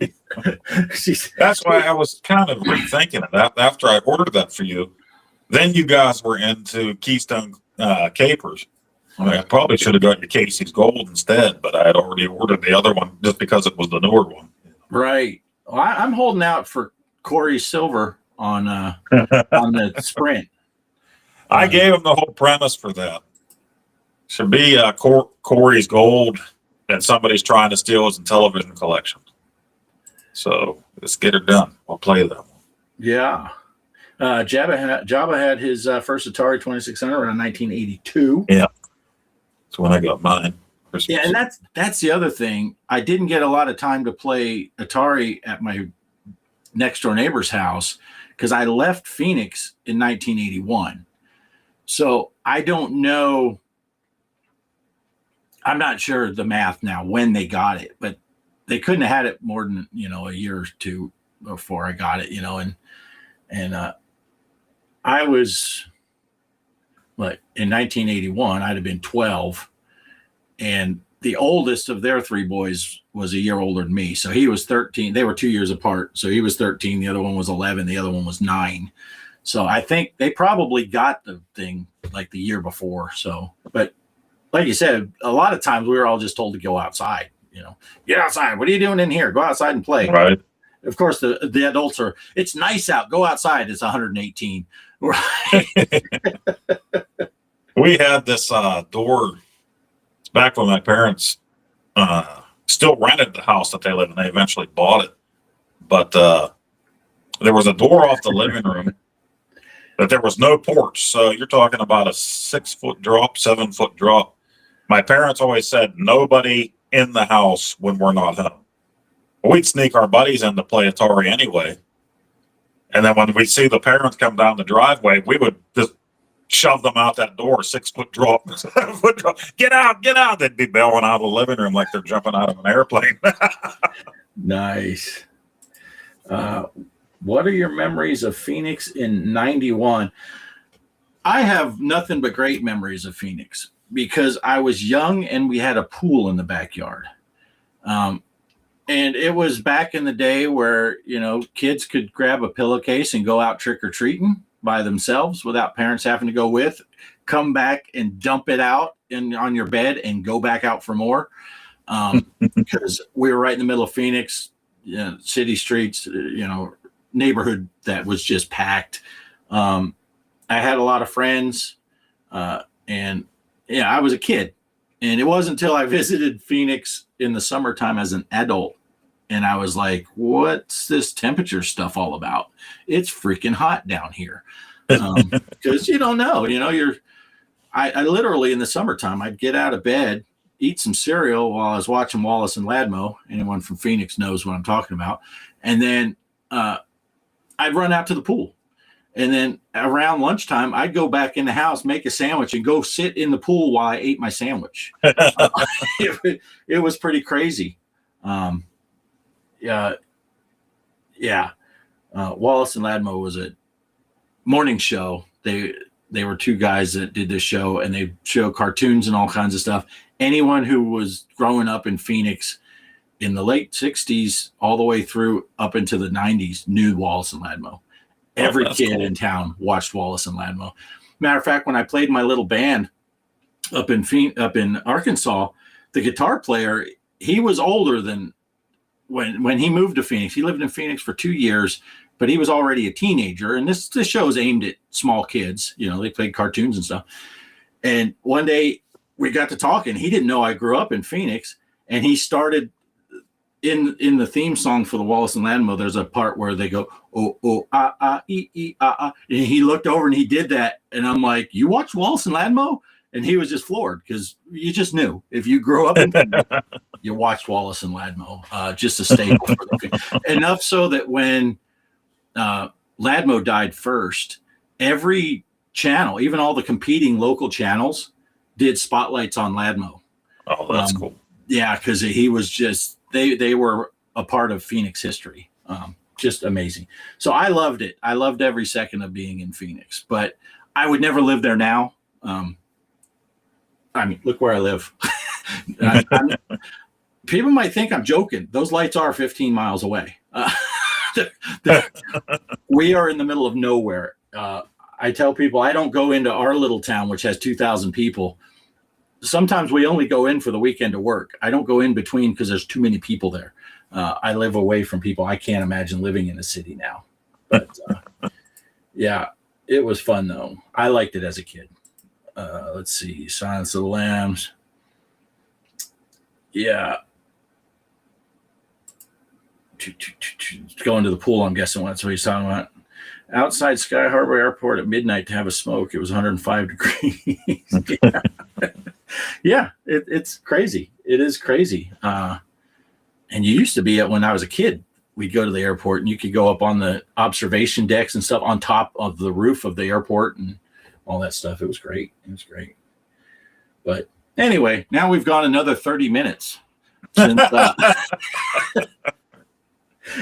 why I was kind of rethinking it after I ordered that for you. Then you guys were into Keystone Capers. I mean, I probably should have got your Casey's Gold instead, but I had already ordered the other one just because it was the newer one. Right. Well, I'm holding out for Corey Silver on the Sprint. I gave him the whole premise for that. Should be Corey's Gold, and somebody's trying to steal his Intellivision collection. So let's get it done. We'll play that one. Yeah. Jabba had his first Atari 2600 around 1982. Yeah. That's when I got mine. Christmas. Yeah, and that's the other thing. I didn't get a lot of time to play Atari at my next door neighbor's house because I left Phoenix in 1981. So I don't know. I'm not sure the math now when they got it, but they couldn't have had it more than, a year or two before I got it, and I was in 1981, I'd have been 12, and the oldest of their three boys was a year older than me. So he was 13. They were 2 years apart. So he was 13. The other one was 11. The other one was 9. So I think they probably got the thing like the year before. So, but like you said, a lot of times we were all just told to go outside, get outside. What are you doing in here? Go outside and play. Right. Of course, the adults are, it's nice out. Go outside. It's 118. Right. We had this door back when my parents still rented the house that they lived in. They eventually bought it. But there was a door off the living room that there was no porch. So you're talking about a 6-foot drop, 7-foot drop. My parents always said nobody in the house when we're not home. We'd sneak our buddies in to play Atari anyway. And then when we see the parents come down the driveway, we would just shove them out that door, 6-foot drop, 7-foot drop. Get out. They'd be bailing out of the living room like they're jumping out of an airplane. Nice. What are your memories of Phoenix in 91? I have nothing but great memories of Phoenix because I was young and we had a pool in the backyard. And it was back in the day where, kids could grab a pillowcase and go out trick-or-treating by themselves without parents having to go with, come back and dump it out on your bed and go back out for more. Because we were right in the middle of Phoenix, city streets, neighborhood that was just packed. I had a lot of friends, and I was a kid. And it wasn't until I visited Phoenix in the summertime as an adult, and I was like, what's this temperature stuff all about? It's freaking hot down here. Because you don't know, I literally in the summertime, I'd get out of bed, eat some cereal while I was watching Wallace and Ladmo. Anyone from Phoenix knows what I'm talking about. And then I'd run out to the pool. And then around lunchtime, I'd go back in the house, make a sandwich, and go sit in the pool while I ate my sandwich. It was pretty crazy. Wallace and Ladmo was a morning show. They were two guys that did this show, and they show cartoons and all kinds of stuff. Anyone who was growing up in Phoenix in the late 60s all the way through up into the 90s knew Wallace and Ladmo. Every kid in town watched Wallace and Ladmo. Matter of fact, when I played my little band up in Arkansas, the guitar player, he was older than when he moved to Phoenix. He lived in Phoenix for 2 years, but he was already a teenager. And this show is aimed at small kids. They played cartoons and stuff. And one day we got to talking. He didn't know I grew up in Phoenix, and he started in the theme song for the Wallace and Ladmo. There's a part where they go, oh, oh, ah, ah, ah. And he looked over and he did that. And I'm like, you watch Wallace and Ladmo? And he was just floored because you just knew if you grew up in Phoenix, you watched Wallace and Ladmo, just a staple for the enough so that when Ladmo died first, every channel, even all the competing local channels, did spotlights on Ladmo. Oh, that's cool. Yeah, because he was just they were a part of Phoenix history. Just amazing. So I loved it. I loved every second of being in Phoenix, but I would never live there now. I mean, look where I live. People might think I'm joking. Those lights are 15 miles away. We are in the middle of nowhere. I tell people I don't go into our little town, which has 2,000 people. Sometimes we only go in for the weekend to work. I don't go in between because there's too many people there. I live away from people. I can't imagine living in a city now. But yeah, it was fun though. I liked it as a kid. Let's see, Silence of the Lambs. Yeah. Going to the pool, I'm guessing that's what he's talking about. Outside Sky Harbor Airport at midnight to have a smoke. It was 105 degrees. Yeah, it's crazy. It is crazy. And you used to be when I was a kid, we'd go to the airport and you could go up on the observation decks and stuff on top of the roof of the airport and all that stuff. It was great. It was great. But anyway, now we've gone another 30 minutes. Since,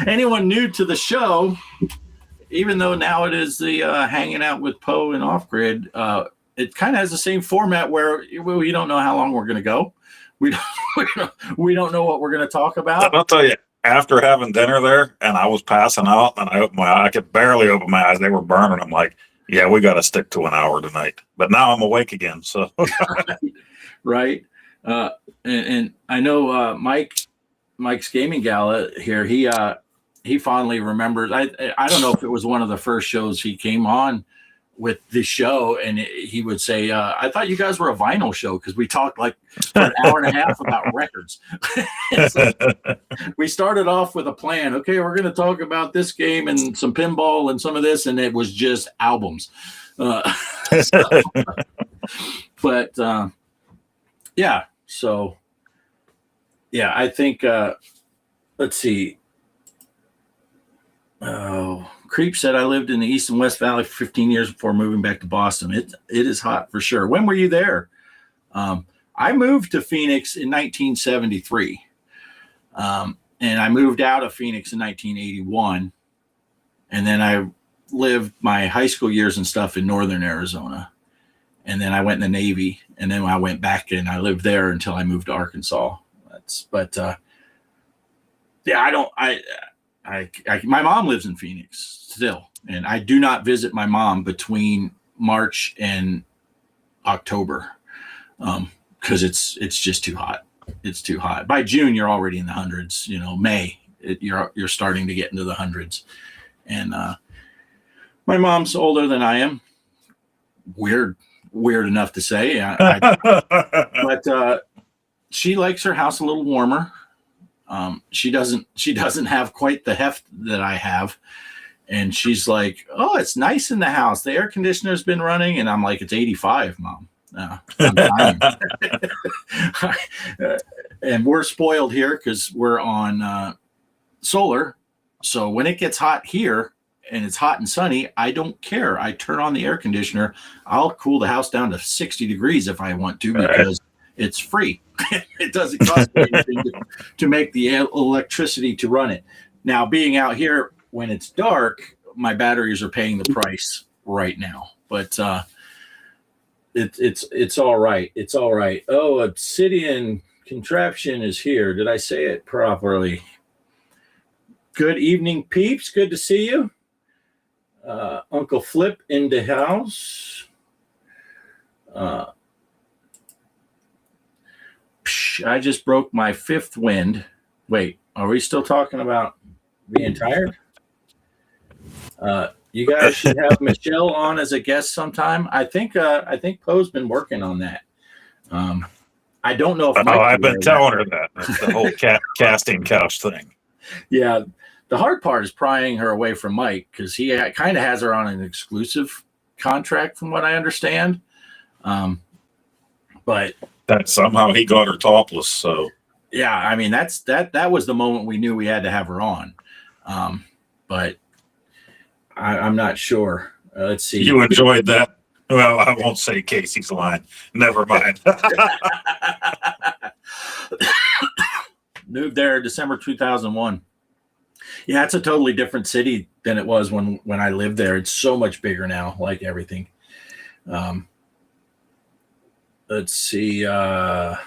anyone new to the show, even though now it is the hanging out with Poe and Offgrid, it kind of has the same format where we don't know how long we're going to go. We don't know what we're going to talk about. I'll tell you, after having dinner there and I was passing out and I opened my eye, I could barely open my eyes. They were burning. I'm like, yeah, we got to stick to an hour tonight. But now I'm awake again. So right. And I know Mike's Gaming Gala here. He fondly remembers. I don't know if it was one of the first shows he came on with the show, and he would say, I thought you guys were a vinyl show because we talked like for an hour and a half about records. So we started off with a plan. Okay, we're going to talk about this game and some pinball and some of this, and it was just albums. But yeah, so yeah, I think let's see. Oh, Creep said I lived in the East and West Valley for 15 years before moving back to Boston. It is hot for sure. When were you there? I moved to Phoenix in 1973. And I moved out of Phoenix in 1981. And then I lived my high school years and stuff in northern Arizona. And then I went in the Navy. And then I went back and I lived there until I moved to Arkansas. My mom lives in Phoenix still, and I do not visit my mom between March and October because it's just too hot. It's too hot. By June, you're already in the hundreds. You know, May, you're starting to get into the hundreds. And my mom's older than I am. Weird enough to say, but she likes her house a little warmer. She doesn't have quite the heft that I have. And she's like, oh, it's nice in the house. The air conditioner's been running. And I'm like, it's 85, Mom. I'm dying. And we're spoiled here because we're on solar. So when it gets hot here and it's hot and sunny, I don't care. I turn on the air conditioner. I'll cool the house down to 60 degrees if I want to because it's free. It doesn't cost me anything to make the electricity to run it. Now, being out here when it's dark, my batteries are paying the price right now. But it's all right. It's all right. Oh, Obsidian Contraption is here. Did I say it properly? Good evening, peeps. Good to see you. Uncle Flip in the house. I just broke my fifth wind. Wait, are we still talking about being tired? You guys should have Michelle on as a guest sometime. I think Poe's been working on that. I don't know if I've been telling her that. That's the whole casting couch thing. Yeah, the hard part is prying her away from Mike because he kind of has her on an exclusive contract, from what I understand. But that somehow he got her topless. So yeah, I mean that was the moment we knew we had to have her on. But I'm not sure. Let's see. You enjoyed that? Well, I won't say Casey's line. Never mind. Moved there December 2001. Yeah, it's a totally different city than it was when I lived there. It's so much bigger now, like everything. Let's see. Oh,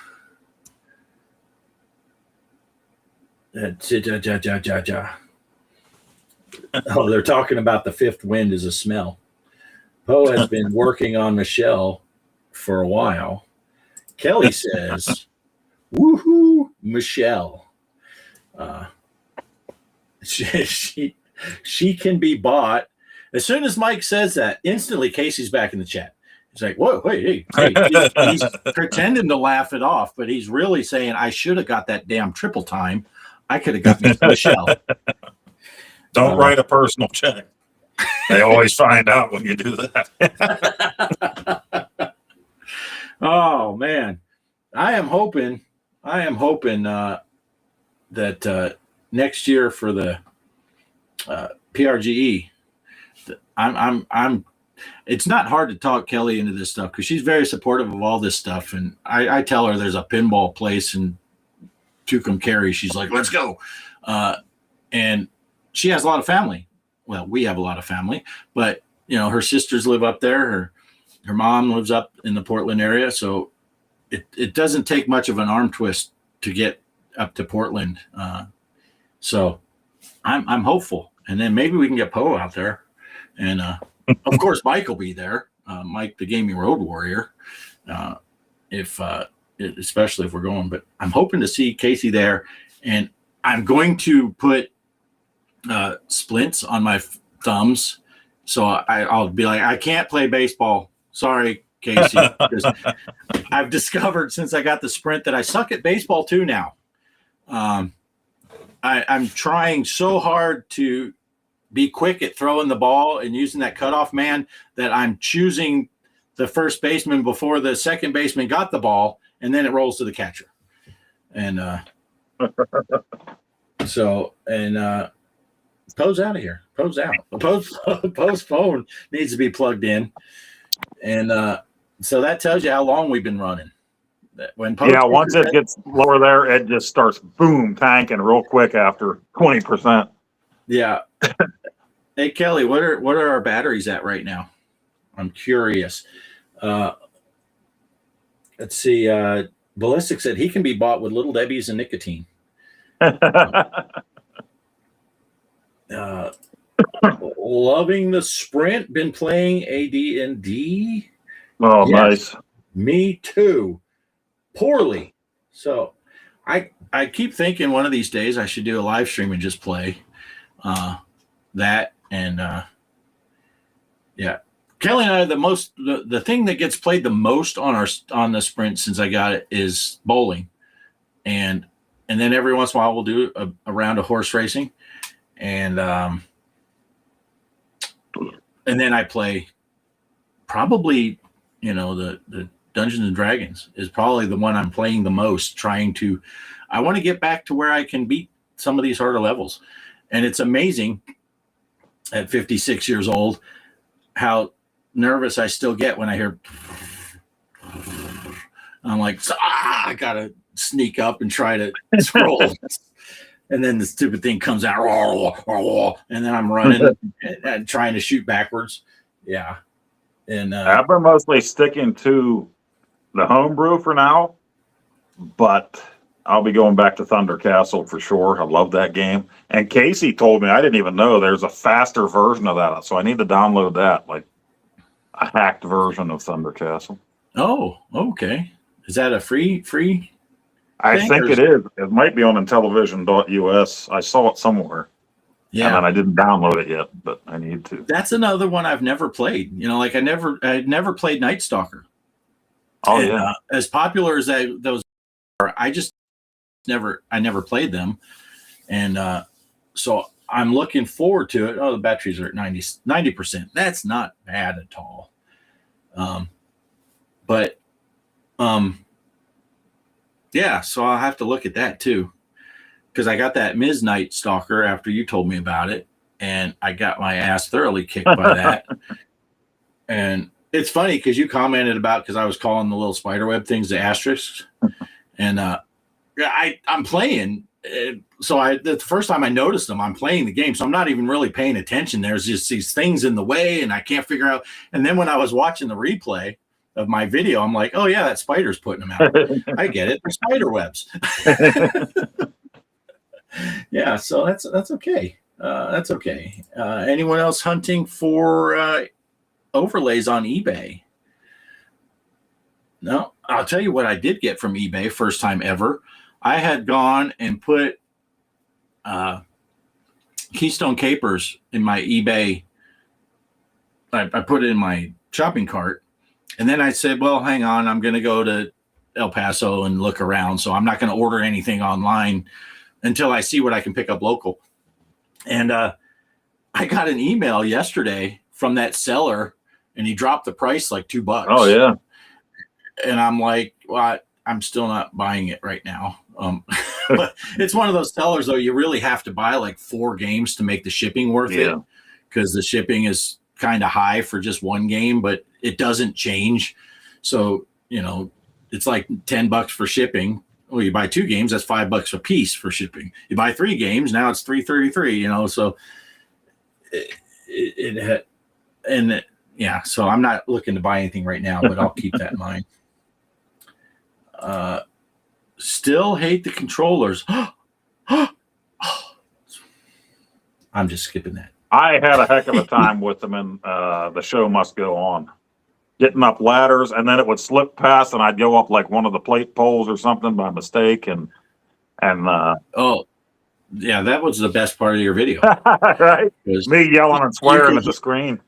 they're talking about the fifth wind is a smell. Poe has been working on Michelle for a while. Kelly says, woohoo, Michelle. She can be bought. As soon as Mike says that, instantly Casey's back in the chat. He's like, whoa, hey. He's pretending to laugh it off, but he's really saying, I should have got that damn triple time. I could have got Michelle. Don't write a personal check. They always find out when you do that. Oh man, I am hoping that next year for the PRGE, I'm. It's not hard to talk Kelly into this stuff because she's very supportive of all this stuff, and I tell her there's a pinball place in Tucumcari. She's like, let's go, and she has a lot of family. Well, we have a lot of family, but her sisters live up there. Her mom lives up in the Portland area, so it doesn't take much of an arm twist to get up to Portland. So I'm hopeful, and then maybe we can get Poe out there, and of course Mike will be there. Mike, the gaming road warrior, especially if we're going. But I'm hoping to see Casey there, and I'm going to put splints on my thumbs, so I'll be like, I can't play baseball. Sorry, Casey. I've discovered since I got the sprint that I suck at baseball too now. I'm trying so hard to be quick at throwing the ball and using that cutoff man that I'm choosing the first baseman before the second baseman got the ball, and then it rolls to the catcher. And Poe's out of here. Poe's out. Poe's phone needs to be plugged in. And so that tells you how long we've been running. Once it gets lower there, it just starts boom tanking real quick after 20%. Yeah. Hey Kelly, what are our batteries at right now? I'm curious. Let's see. Ballistic said he can be bought with Little Debbie's and nicotine. Loving the sprint. Been playing AD&D. Oh, yes. Nice. Me too. Poorly. So I keep thinking one of these days I should do a live stream and just play that. And Kelly and I, the thing that gets played the most on the sprint since I got it is bowling. And then every once in a while we'll do a round of horse racing. And then I play probably, the Dungeons and Dragons is probably the one I'm playing the most, I want to get back to where I can beat some of these harder levels. And it's amazing at 56 years old how nervous I still get when I hear, I'm like, I got to sneak up and try to scroll. And then the stupid thing comes out, and then I'm running and trying to shoot backwards. Yeah. And I've been mostly sticking to the homebrew for now, but I'll be going back to Thunder Castle for sure. I love that game. And Casey told me, I didn't even know there's a faster version of that. So I need to download that, like a hacked version of Thunder Castle. Oh, okay. Is that a free? I think it is. It might be on Intellivision.us. I saw it somewhere. Yeah. And I didn't download it yet, but I need to. That's another one I've never played. I never played Night Stalker. Oh, and, yeah. As popular as those are, I never played them. And so I'm looking forward to it. Oh, the batteries are at 90%. That's not bad at all. Yeah, so I'll have to look at that too. Because I got that Ms. Night Stalker after you told me about it. and I got my ass thoroughly kicked by that. And it's funny because you commented about, because I was calling the little spiderweb things the asterisks, and I'm playing. So the first time I noticed them, I'm playing the game, so I'm not even really paying attention. There's just these things in the way, and I can't figure out. And then when I was watching the replay of my video, I'm like, oh yeah, that spider's putting them out. I get it. They're spider webs. Yeah, so that's okay. That's okay. Anyone else hunting for overlays on eBay? No, I'll tell you what I did get from eBay first time ever. I had gone and put Keystone Capers in my eBay. I put it in my shopping cart, and then I said, well, hang on, I'm going to go to El Paso and look around. So I'm not going to order anything online until I see what I can pick up local. And I got an email yesterday from that seller, and he dropped the price like $2. Oh, yeah. And I'm like, well, I'm still not buying it right now. But it's one of those sellers, though, you really have to buy like 4 games to make the shipping worth it, because the shipping is kind of high for just one game, but it doesn't change. So, it's like $10 for shipping. Well, you buy 2 games, that's $5 a piece for shipping. You buy 3 games, now it's $3.33. So so I'm not looking to buy anything right now, but I'll keep that in mind. Still hate the controllers. I'm just skipping that. I had a heck of a time with them, and the show must go on. Getting up ladders, and then it would slip past, and I'd go up like one of the plate poles or something by mistake, and oh, yeah, that was the best part of your video. Right? Me yelling and swearing at the screen.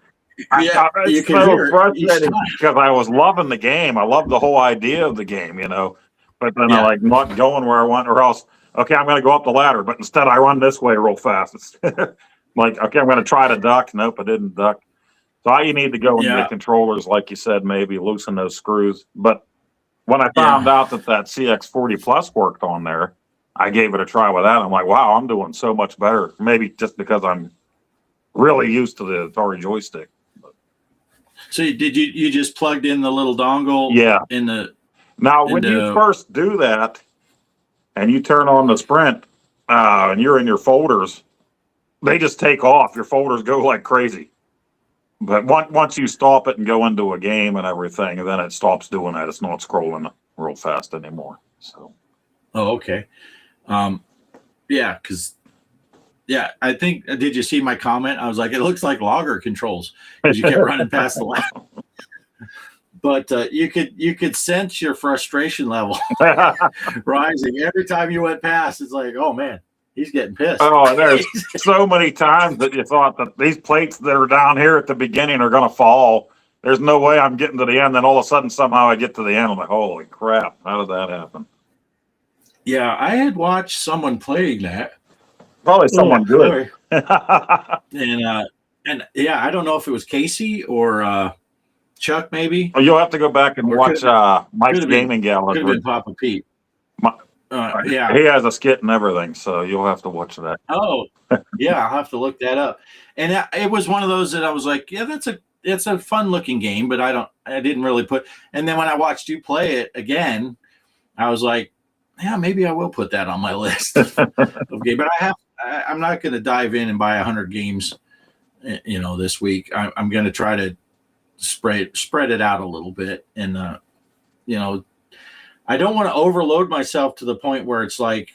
Yeah, it's so frustrating because I was loving the game. I loved the whole idea of the game, But then I like not going where I want, or else, okay, I'm going to go up the ladder, but instead I run this way real fast. It's like, okay, I'm going to try to duck. Nope, I didn't duck. So you need to go and get controllers, like you said, maybe loosen those screws. But when I found out that CX40 Plus worked on there, I gave it a try with that. I'm like, wow, I'm doing so much better. Maybe just because I'm really used to the Atari joystick. So did you just plugged in the little dongle? Yeah. Now, when you first do that and you turn on the Sprint and you're in your folders, they just take off. Your folders go like crazy. But once you stop it and go into a game and everything, then it stops doing that. It's not scrolling real fast anymore. So. Oh, okay. I think, did you see my comment? I was like, it looks like logger controls because you kept running past the ladder. But you could sense your frustration level rising every time you went past. It's like, oh man, he's getting pissed. Oh, there's so many times that you thought that these plates that are down here at the beginning are going to fall. There's no way I'm getting to the end. Then all of a sudden, somehow I get to the end. I'm like, holy crap! How did that happen? Yeah, I had watched someone playing that. Probably someone good. And I don't know if it was Casey or Chuck, maybe. Well, you'll have to go back and watch Mike's Gaming Gala. Could have been Papa Pete. Yeah, he has a skit and everything, so you'll have to watch that. Oh, yeah, I'll have to look that up. And it was one of those that I was like, yeah, it's a fun looking game, but I didn't really put. And then when I watched you play it again, I was like, yeah, maybe I will put that on my list. Okay, but I'm not going to dive in and buy 100 games, this week. I'm going to try to spread it out a little bit, and I don't want to overload myself to the point where it's like,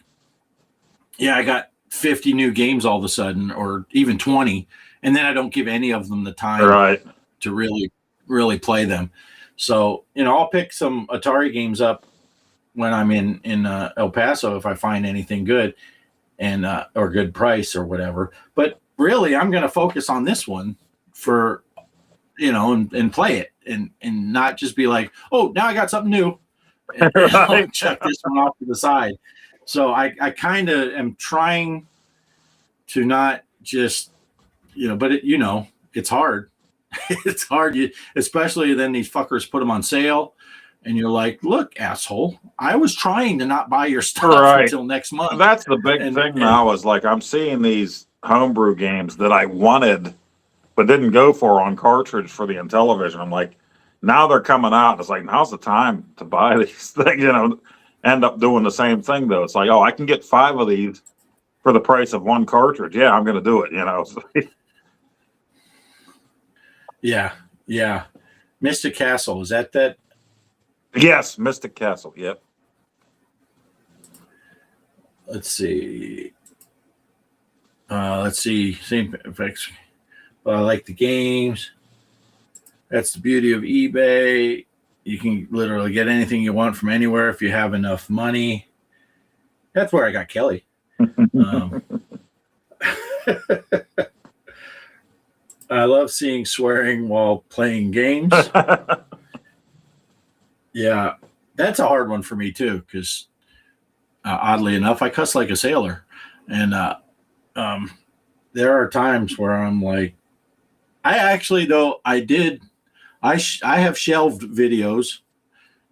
I got 50 new games all of a sudden, or even 20, and then I don't give any of them the time to really play them. So I'll pick some Atari games up when I'm in El Paso if I find anything good, and or good price or whatever. But really, I'm going to focus on this one for and play it, and not just be like, oh, now I got something new, and check this one off to the side. So I kind of am trying to not just but it's hard. It's hard, especially then these fuckers put them on sale. And you're like, look, asshole, I was trying to not buy your stuff until next month. That's the big thing now is like I'm seeing these homebrew games that I wanted but didn't go for on cartridge for the Intellivision. I'm like, now they're coming out. It's like, now's the time to buy these things, end up doing the same thing though. It's like, oh, I can get 5 of these for the price of 1 cartridge. Yeah, I'm going to do it, Yeah. Yeah. Mystic Castle. Is that? Yes. Mystic Castle. Yep. Let's see. Same effects. But I like the games. That's the beauty of eBay. You can literally get anything you want from anywhere if you have enough money. That's where I got Kelly. I love seeing swearing while playing games. Yeah, that's a hard one for me too, because oddly enough, I cuss like a sailor. And there are times where I'm like, I actually, though, I have shelved videos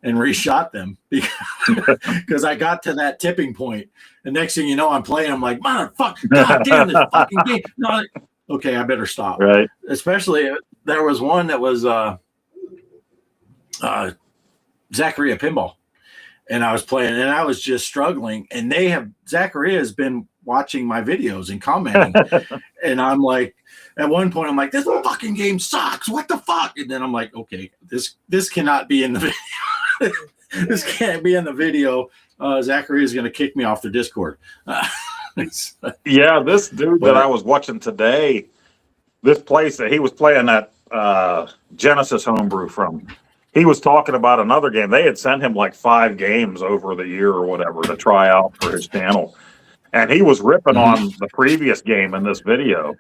and reshot them because I got to that tipping point. The next thing you know, I'm playing. I'm like, motherfucker, goddamn this fucking game. No, okay, I better stop. Right. Especially there was one that was Zaccaria Pinball, and I was playing, and I was just struggling. And Zaccaria has been watching my videos and commenting, and I'm like, at one point, I'm like, this fucking game sucks. What the fuck? And then I'm like, okay, this cannot be in the video. This can't be in the video. Zaccaria is going to kick me off the Discord. Yeah, this dude that I was watching today, this place that he was playing that Genesis homebrew from, he was talking about another game. They had sent him like 5 games over the year or whatever to try out for his channel. And he was ripping on the previous game in this video.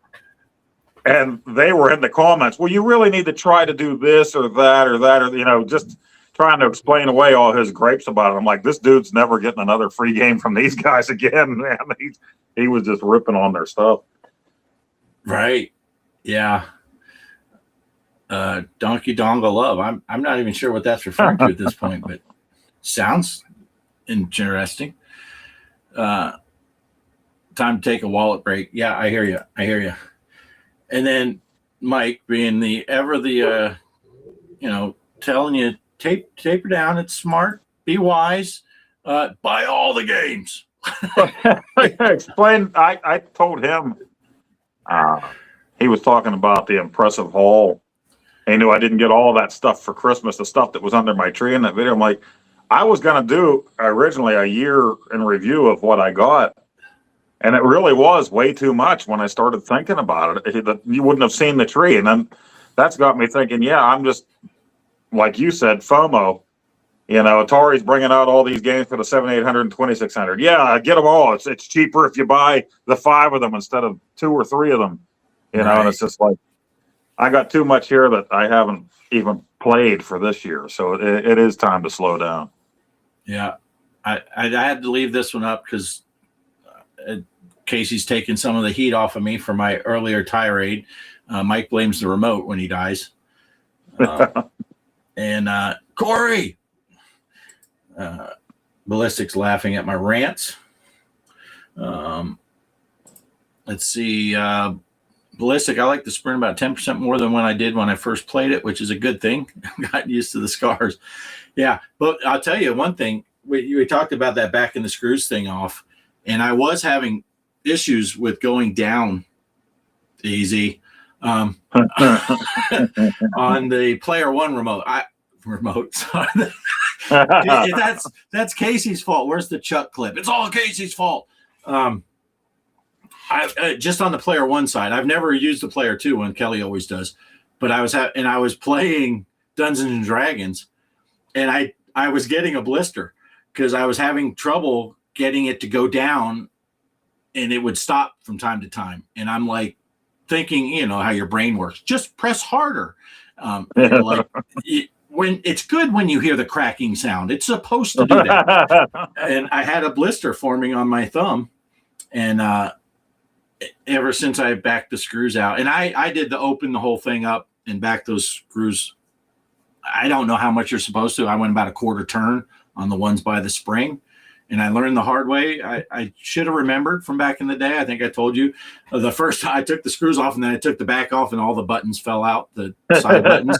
And they were in the comments, well, you really need to try to do this or that or that, or, just trying to explain away all his gripes about it. I'm like, this dude's never getting another free game from these guys again, man. He was just ripping on their stuff. Right. Yeah. Donkey Dongle Love. I'm not even sure what that's referring to at this point, but sounds interesting. Time to take a wallet break. Yeah, I hear you. And then Mike being telling you, taper down. It's smart. Be wise. Buy all the games. Explain. I told him, he was talking about the impressive haul. He knew I didn't get all that stuff for Christmas, the stuff that was under my tree in that video. I'm like, I was going to do originally a year in review of what I got. And it really was way too much when I started thinking about it. You wouldn't have seen the tree. And then that's got me thinking, yeah, I'm just, like you said, FOMO. Atari's bringing out all these games for the 7800 and 2600. Yeah, get them all. It's cheaper if you buy the 5 of them instead of 2 or 3 of them. Right. And it's just like, I got too much here that I haven't even played for this year. So it is time to slow down. Yeah. I had to leave this one up because Casey's taking some of the heat off of me for my earlier tirade. Mike blames the remote when he dies. And Corey, Ballistic's laughing at my rants. Let's see. Ballistic, I like the sprint about 10% more than when I did when I first played it, which is a good thing. I've gotten used to the scars. Yeah, but I'll tell you one thing. We talked about that back in the screws thing off, and I was having issues with going down easy on the player 1 remote. That's Casey's fault. Where's the Chuck clip? It's all Casey's fault. I just on the player 1 side. I've never used the player 2 one. Kelly always does, but I was playing Dungeons and Dragons, and I was getting a blister because I was having trouble getting it to go down, and it would stop from time to time. And I'm like thinking, how your brain works. Just press harder. When it's good when you hear the cracking sound. It's supposed to do that. And I had a blister forming on my thumb, and ever since I backed the screws out, and I did open the whole thing up and back those screws. I don't know how much you're supposed to. I went about a quarter turn on the ones by the spring, and I learned the hard way. I should have remembered from back in the day. I think I told you the first time I took the screws off and then I took the back off and all the buttons fell out, the side buttons.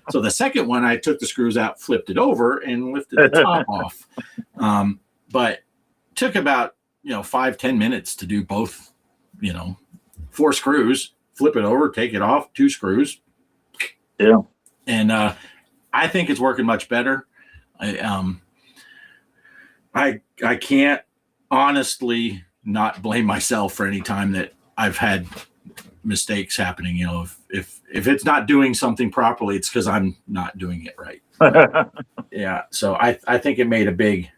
So the second one, I took the screws out, flipped it over, and lifted the top off. But took about 5-10 minutes to do both. 4 screws, flip it over, take it off, 2 screws. Yeah, and I think it's working much better. I can't honestly not blame myself for any time that I've had mistakes happening. If it's not doing something properly, it's because I'm not doing it right. Yeah. So I think it made a big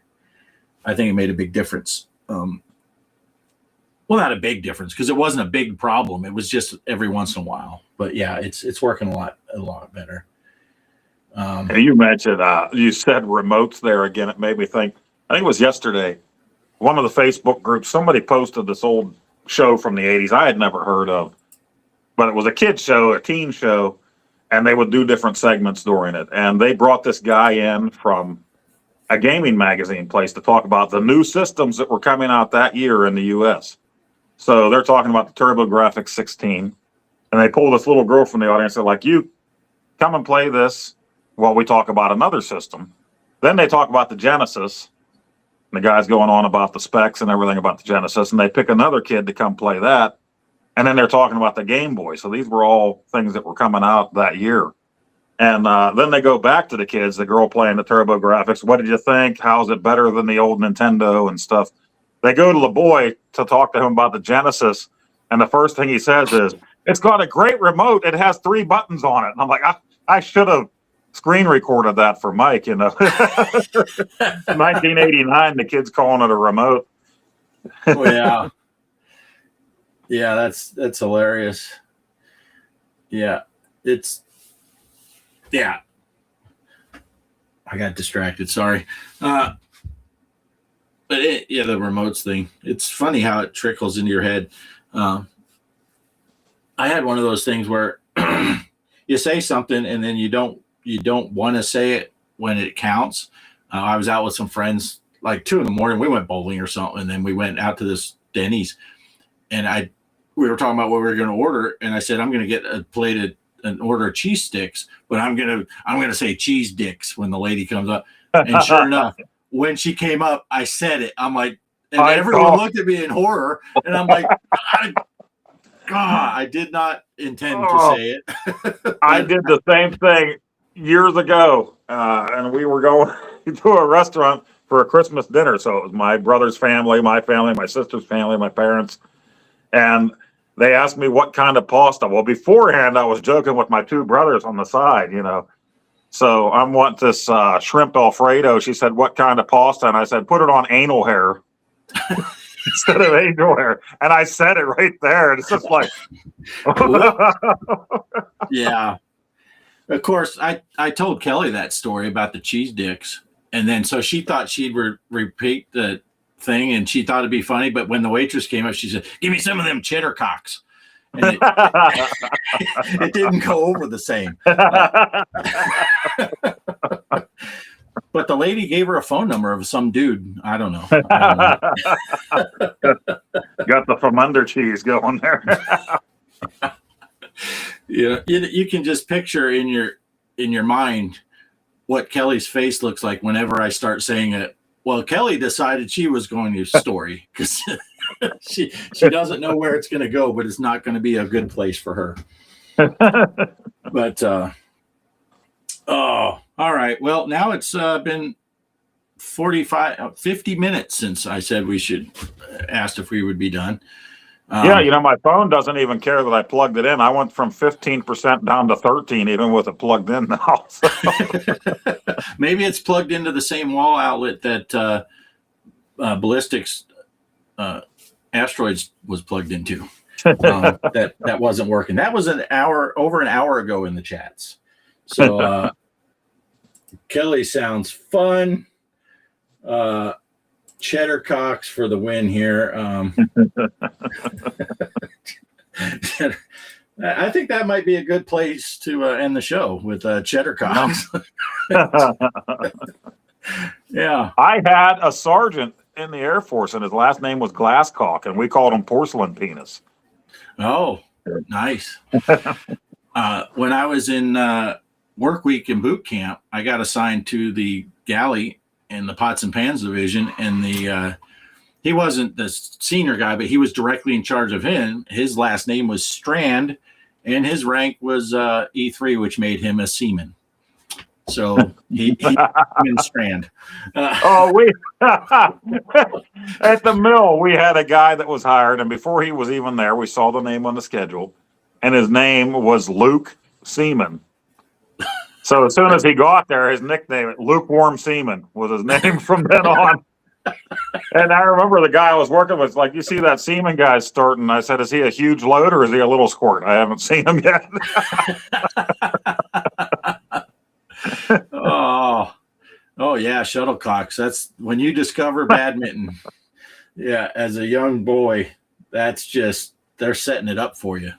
difference. Well, not a big difference because it wasn't a big problem. It was just every once in a while. But yeah, it's working a lot better. You mentioned you said remotes there again. It made me think. I think it was yesterday. One of the Facebook groups, somebody posted this old show from the 80s I had never heard of, but it was a kid show, a teen show, and they would do different segments during it. And they brought this guy in from a gaming magazine place to talk about the new systems that were coming out that year in the U.S. So they're talking about the TurboGrafx 16, and they pulled this little girl from the audience. They're like, "You come and play this while we talk about another system." Then they talk about the Genesis. The guy's going on about the specs and everything about the Genesis, and they pick another kid to come play that. And then they're talking about the Game Boy. So these were all things that were coming out that year. And then they go back to the kids, the girl playing the TurboGrafx. What did you think? How's it better than the old Nintendo and stuff? They go to the boy to talk to him about the Genesis. And the first thing he says is, "It's got a great remote. It has 3 buttons on it." And I'm like, I should have screen recorded that for Mike, 1989, the kid's calling it a remote. Oh, yeah. Yeah, that's hilarious. Yeah. I got distracted, sorry. But the remotes thing. It's funny how it trickles into your head. I had one of those things where you say something and then you don't want to say it when it counts. I was out with some friends like 2 a.m. We went bowling or something, and then we went out to this Denny's, and we were talking about what we were going to order, and I said I'm going to get an order of cheese sticks, but I'm going to say cheese dicks when the lady comes up. And sure enough, when she came up, I said it. I'm like, and everyone looked at me in horror, and I'm like, I did not intend to say it. I did the same thing years ago, and we were going to a restaurant for a Christmas dinner. So it was my brother's family, my sister's family, my parents, and they asked me what kind of pasta. Well, beforehand, I was joking with my 2 brothers on the side, So I want this shrimp Alfredo. She said, "What kind of pasta?" And I said, "Put it on anal hair instead of angel hair." And I said it right there. And it's just like, yeah. Of course, I told Kelly that story about the cheese dicks, and then so she thought she'd repeat the thing, and she thought it'd be funny. But when the waitress came up, she said, "Give me some of them cheddar cocks," and it didn't go over the same. But the lady gave her a phone number of some dude. I don't know. Got the from under cheese going there. Yeah, you can just picture in your mind what Kelly's face looks like whenever I start saying it. Well, Kelly decided she was going to story because she doesn't know where it's going to go, but it's not going to be a good place for her. But all right. Well, now it's been 50 minutes since I said we should asked if we would be done. Yeah, my phone doesn't even care that I plugged it in. I went from 15% down to 13, even with it plugged in now. So. Maybe it's plugged into the same wall outlet that Ballistics Asteroids was plugged into. That wasn't working. That was over an hour ago in the chats. So Kelly sounds fun. Cheddar cocks for the win here. I think that might be a good place to end the show with cheddar cocks. Yeah. I had a sergeant in the Air Force, and his last name was Glasscock, and we called him Porcelain Penis. Oh, nice. When I was in work week in boot camp, I got assigned to the galley in the pots and pans division, and he wasn't the senior guy, but he was directly in charge of him. His last name was Strand, and his rank was E3, which made him a seaman. So he in Strand. We at the mill, we had a guy that was hired, and before he was even there, we saw the name on the schedule, and his name was Luke Seaman. So as soon as he got there, his nickname, Lukewarm Seaman, was his name from then on. And I remember the guy I was working with, like, you see that Seaman guy starting. I said, is he a huge load or is he a little squirt? I haven't seen him yet. Oh yeah, shuttlecocks. That's when you discover badminton. Yeah, as a young boy, that's just they're setting it up for you.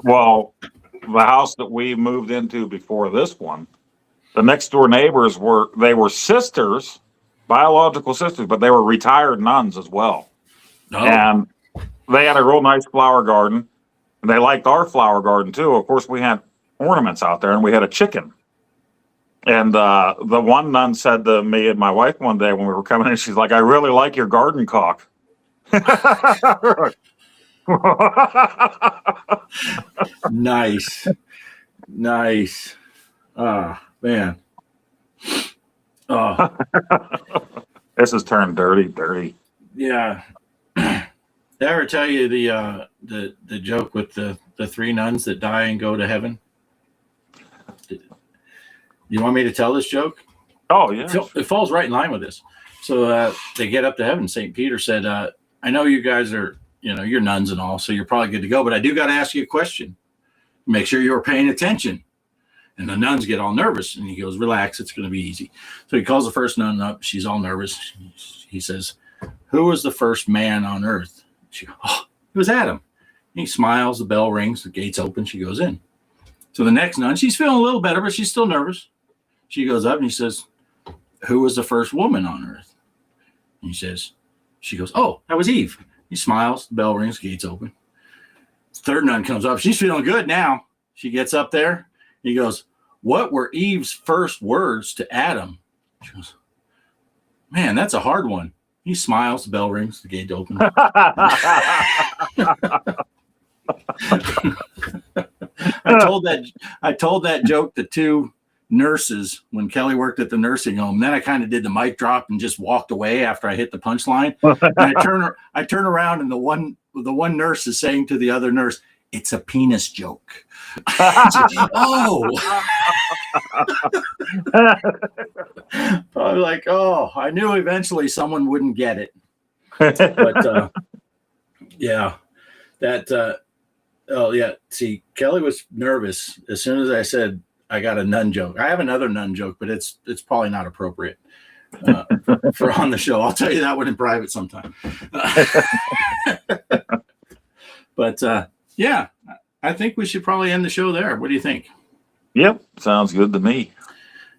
Well, the house that we moved into before this one, the next door neighbors were sisters, biological sisters, but they were retired nuns as well. Oh. And they had a real nice flower garden. And they liked our flower garden too. Of course, we had ornaments out there, and we had a chicken. And the one nun said to me and my wife one day when we were coming in, she's like, I really like your garden cock. Nice. Oh, man. Oh. This has turned dirty. Yeah. Did I ever tell you the joke with the three nuns that die and go to heaven? You want me to tell this joke? Oh, yeah. It falls right in line with this. So they get up to heaven. St. Peter said, I know you guys are, you're nuns and all, so you're probably good to go, but I do got to ask you a question. Make sure you're paying attention. And the nuns get all nervous, and he goes, relax, it's going to be easy. So he calls the first nun up. She's all nervous. He says, who was the first man on earth? She goes, oh, it was Adam. And he smiles, the bell rings, the gates open, she goes in. So the next nun, she's feeling a little better, but she's still nervous. She goes up and he says, who was the first woman on earth? And she goes, oh, that was Eve. He smiles, the bell rings, gates open. Third nun comes up. She's feeling good now. She gets up there. He goes, what were Eve's first words to Adam? She goes, man, that's a hard one. He smiles, the bell rings, the gate opens. I told that joke to two nurses when Kelly worked at the nursing home. Then I kind of did the mic drop and just walked away after I hit the punchline. And I turn around and the one nurse is saying to the other nurse, it's a penis joke. Oh. I'm like, oh, I knew eventually someone wouldn't get it. But yeah, that oh yeah. See, Kelly was nervous as soon as I said I got a nun joke. I have another nun joke, but it's probably not appropriate for on the show. I'll tell you that one in private sometime. But yeah, I think we should probably end the show there. What do you think? Yep, sounds good to me.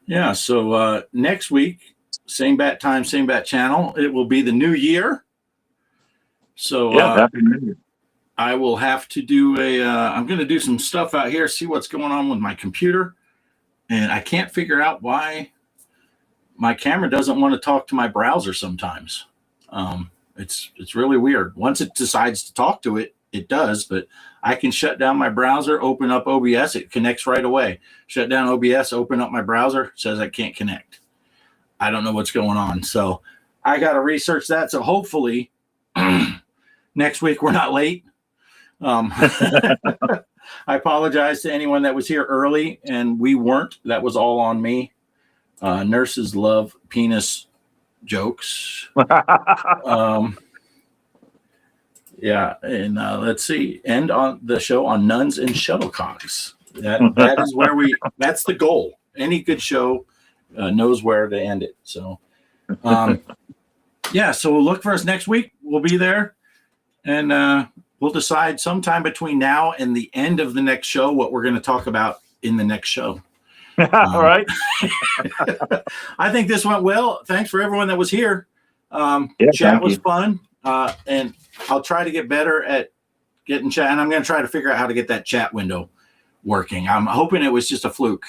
Yeah, so next week, same bat time, same bat channel. It will be the new year. So yeah, happy New Year. I will have to do I'm going to do some stuff out here, see what's going on with my computer. And I can't figure out why my camera doesn't want to talk to my browser sometimes. It's really weird. Once it decides to talk to it, it does, but I can shut down my browser, open up OBS, it connects right away. Shut down OBS, open up my browser, says I can't connect. I don't know what's going on. So I got to research that. So hopefully next week we're not late. I apologize to anyone that was here early and we weren't. That was all on me. Nurses love penis jokes. Yeah, and let's see. End on the show on nuns and shuttlecocks. That is where that's the goal. Any good show knows where to end it. So, yeah, so we'll look for us next week. We'll be there, and we'll decide sometime between now and the end of the next show what we're going to talk about in the next show. All right. I think this went well. Thanks for everyone that was here. Chat was you. fun. And I'll try to get better at getting chat. And I'm going to try to figure out how to get that chat window working. I'm hoping it was just a fluke.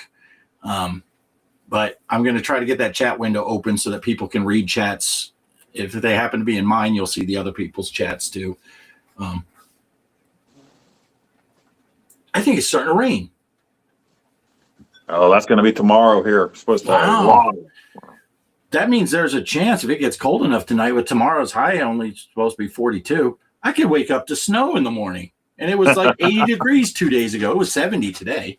But I'm going to try to get that chat window open so that people can read chats. If they happen to be in mine, you'll see the other people's chats too. I think it's starting to rain. Oh, that's going to be tomorrow here. It's supposed to Wow. That means there's a chance if it gets cold enough tonight with tomorrow's high only supposed to be 42, I could wake up to snow in the morning. And it was like 80 degrees 2 days ago. It was 70 today.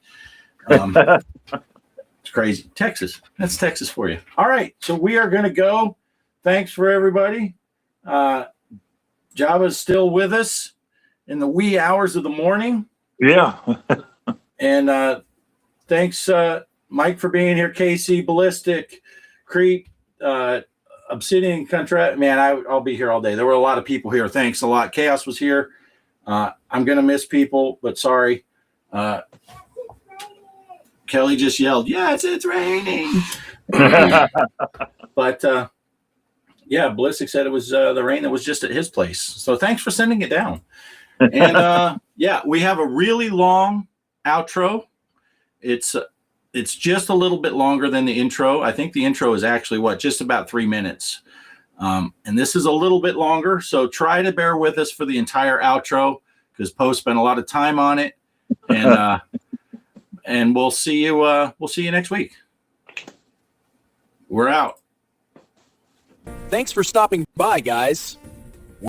It's crazy. Texas. That's Texas for you. All right. So we are going to go. Thanks for everybody. Jabba's still with us in the wee hours of the morning. Yeah. And thanks, Mike, for being here. Casey, Ballistic, Creep, Obsidian Contra. Man, I'll be here all day. There were a lot of people here. Thanks a lot. Chaos was here. I'm going to miss people, but sorry. Kelly just yelled, yes, it's raining. But yeah, Ballistic said it was the rain that was just at his place. So thanks for sending it down. And yeah, we have a really long outro. It's just a little bit longer than the intro. I think the intro is actually just about 3 minutes. And this is a little bit longer. So try to bear with us for the entire outro because Poe spent a lot of time on it. And and we'll see you next week. We're out. Thanks for stopping by, guys.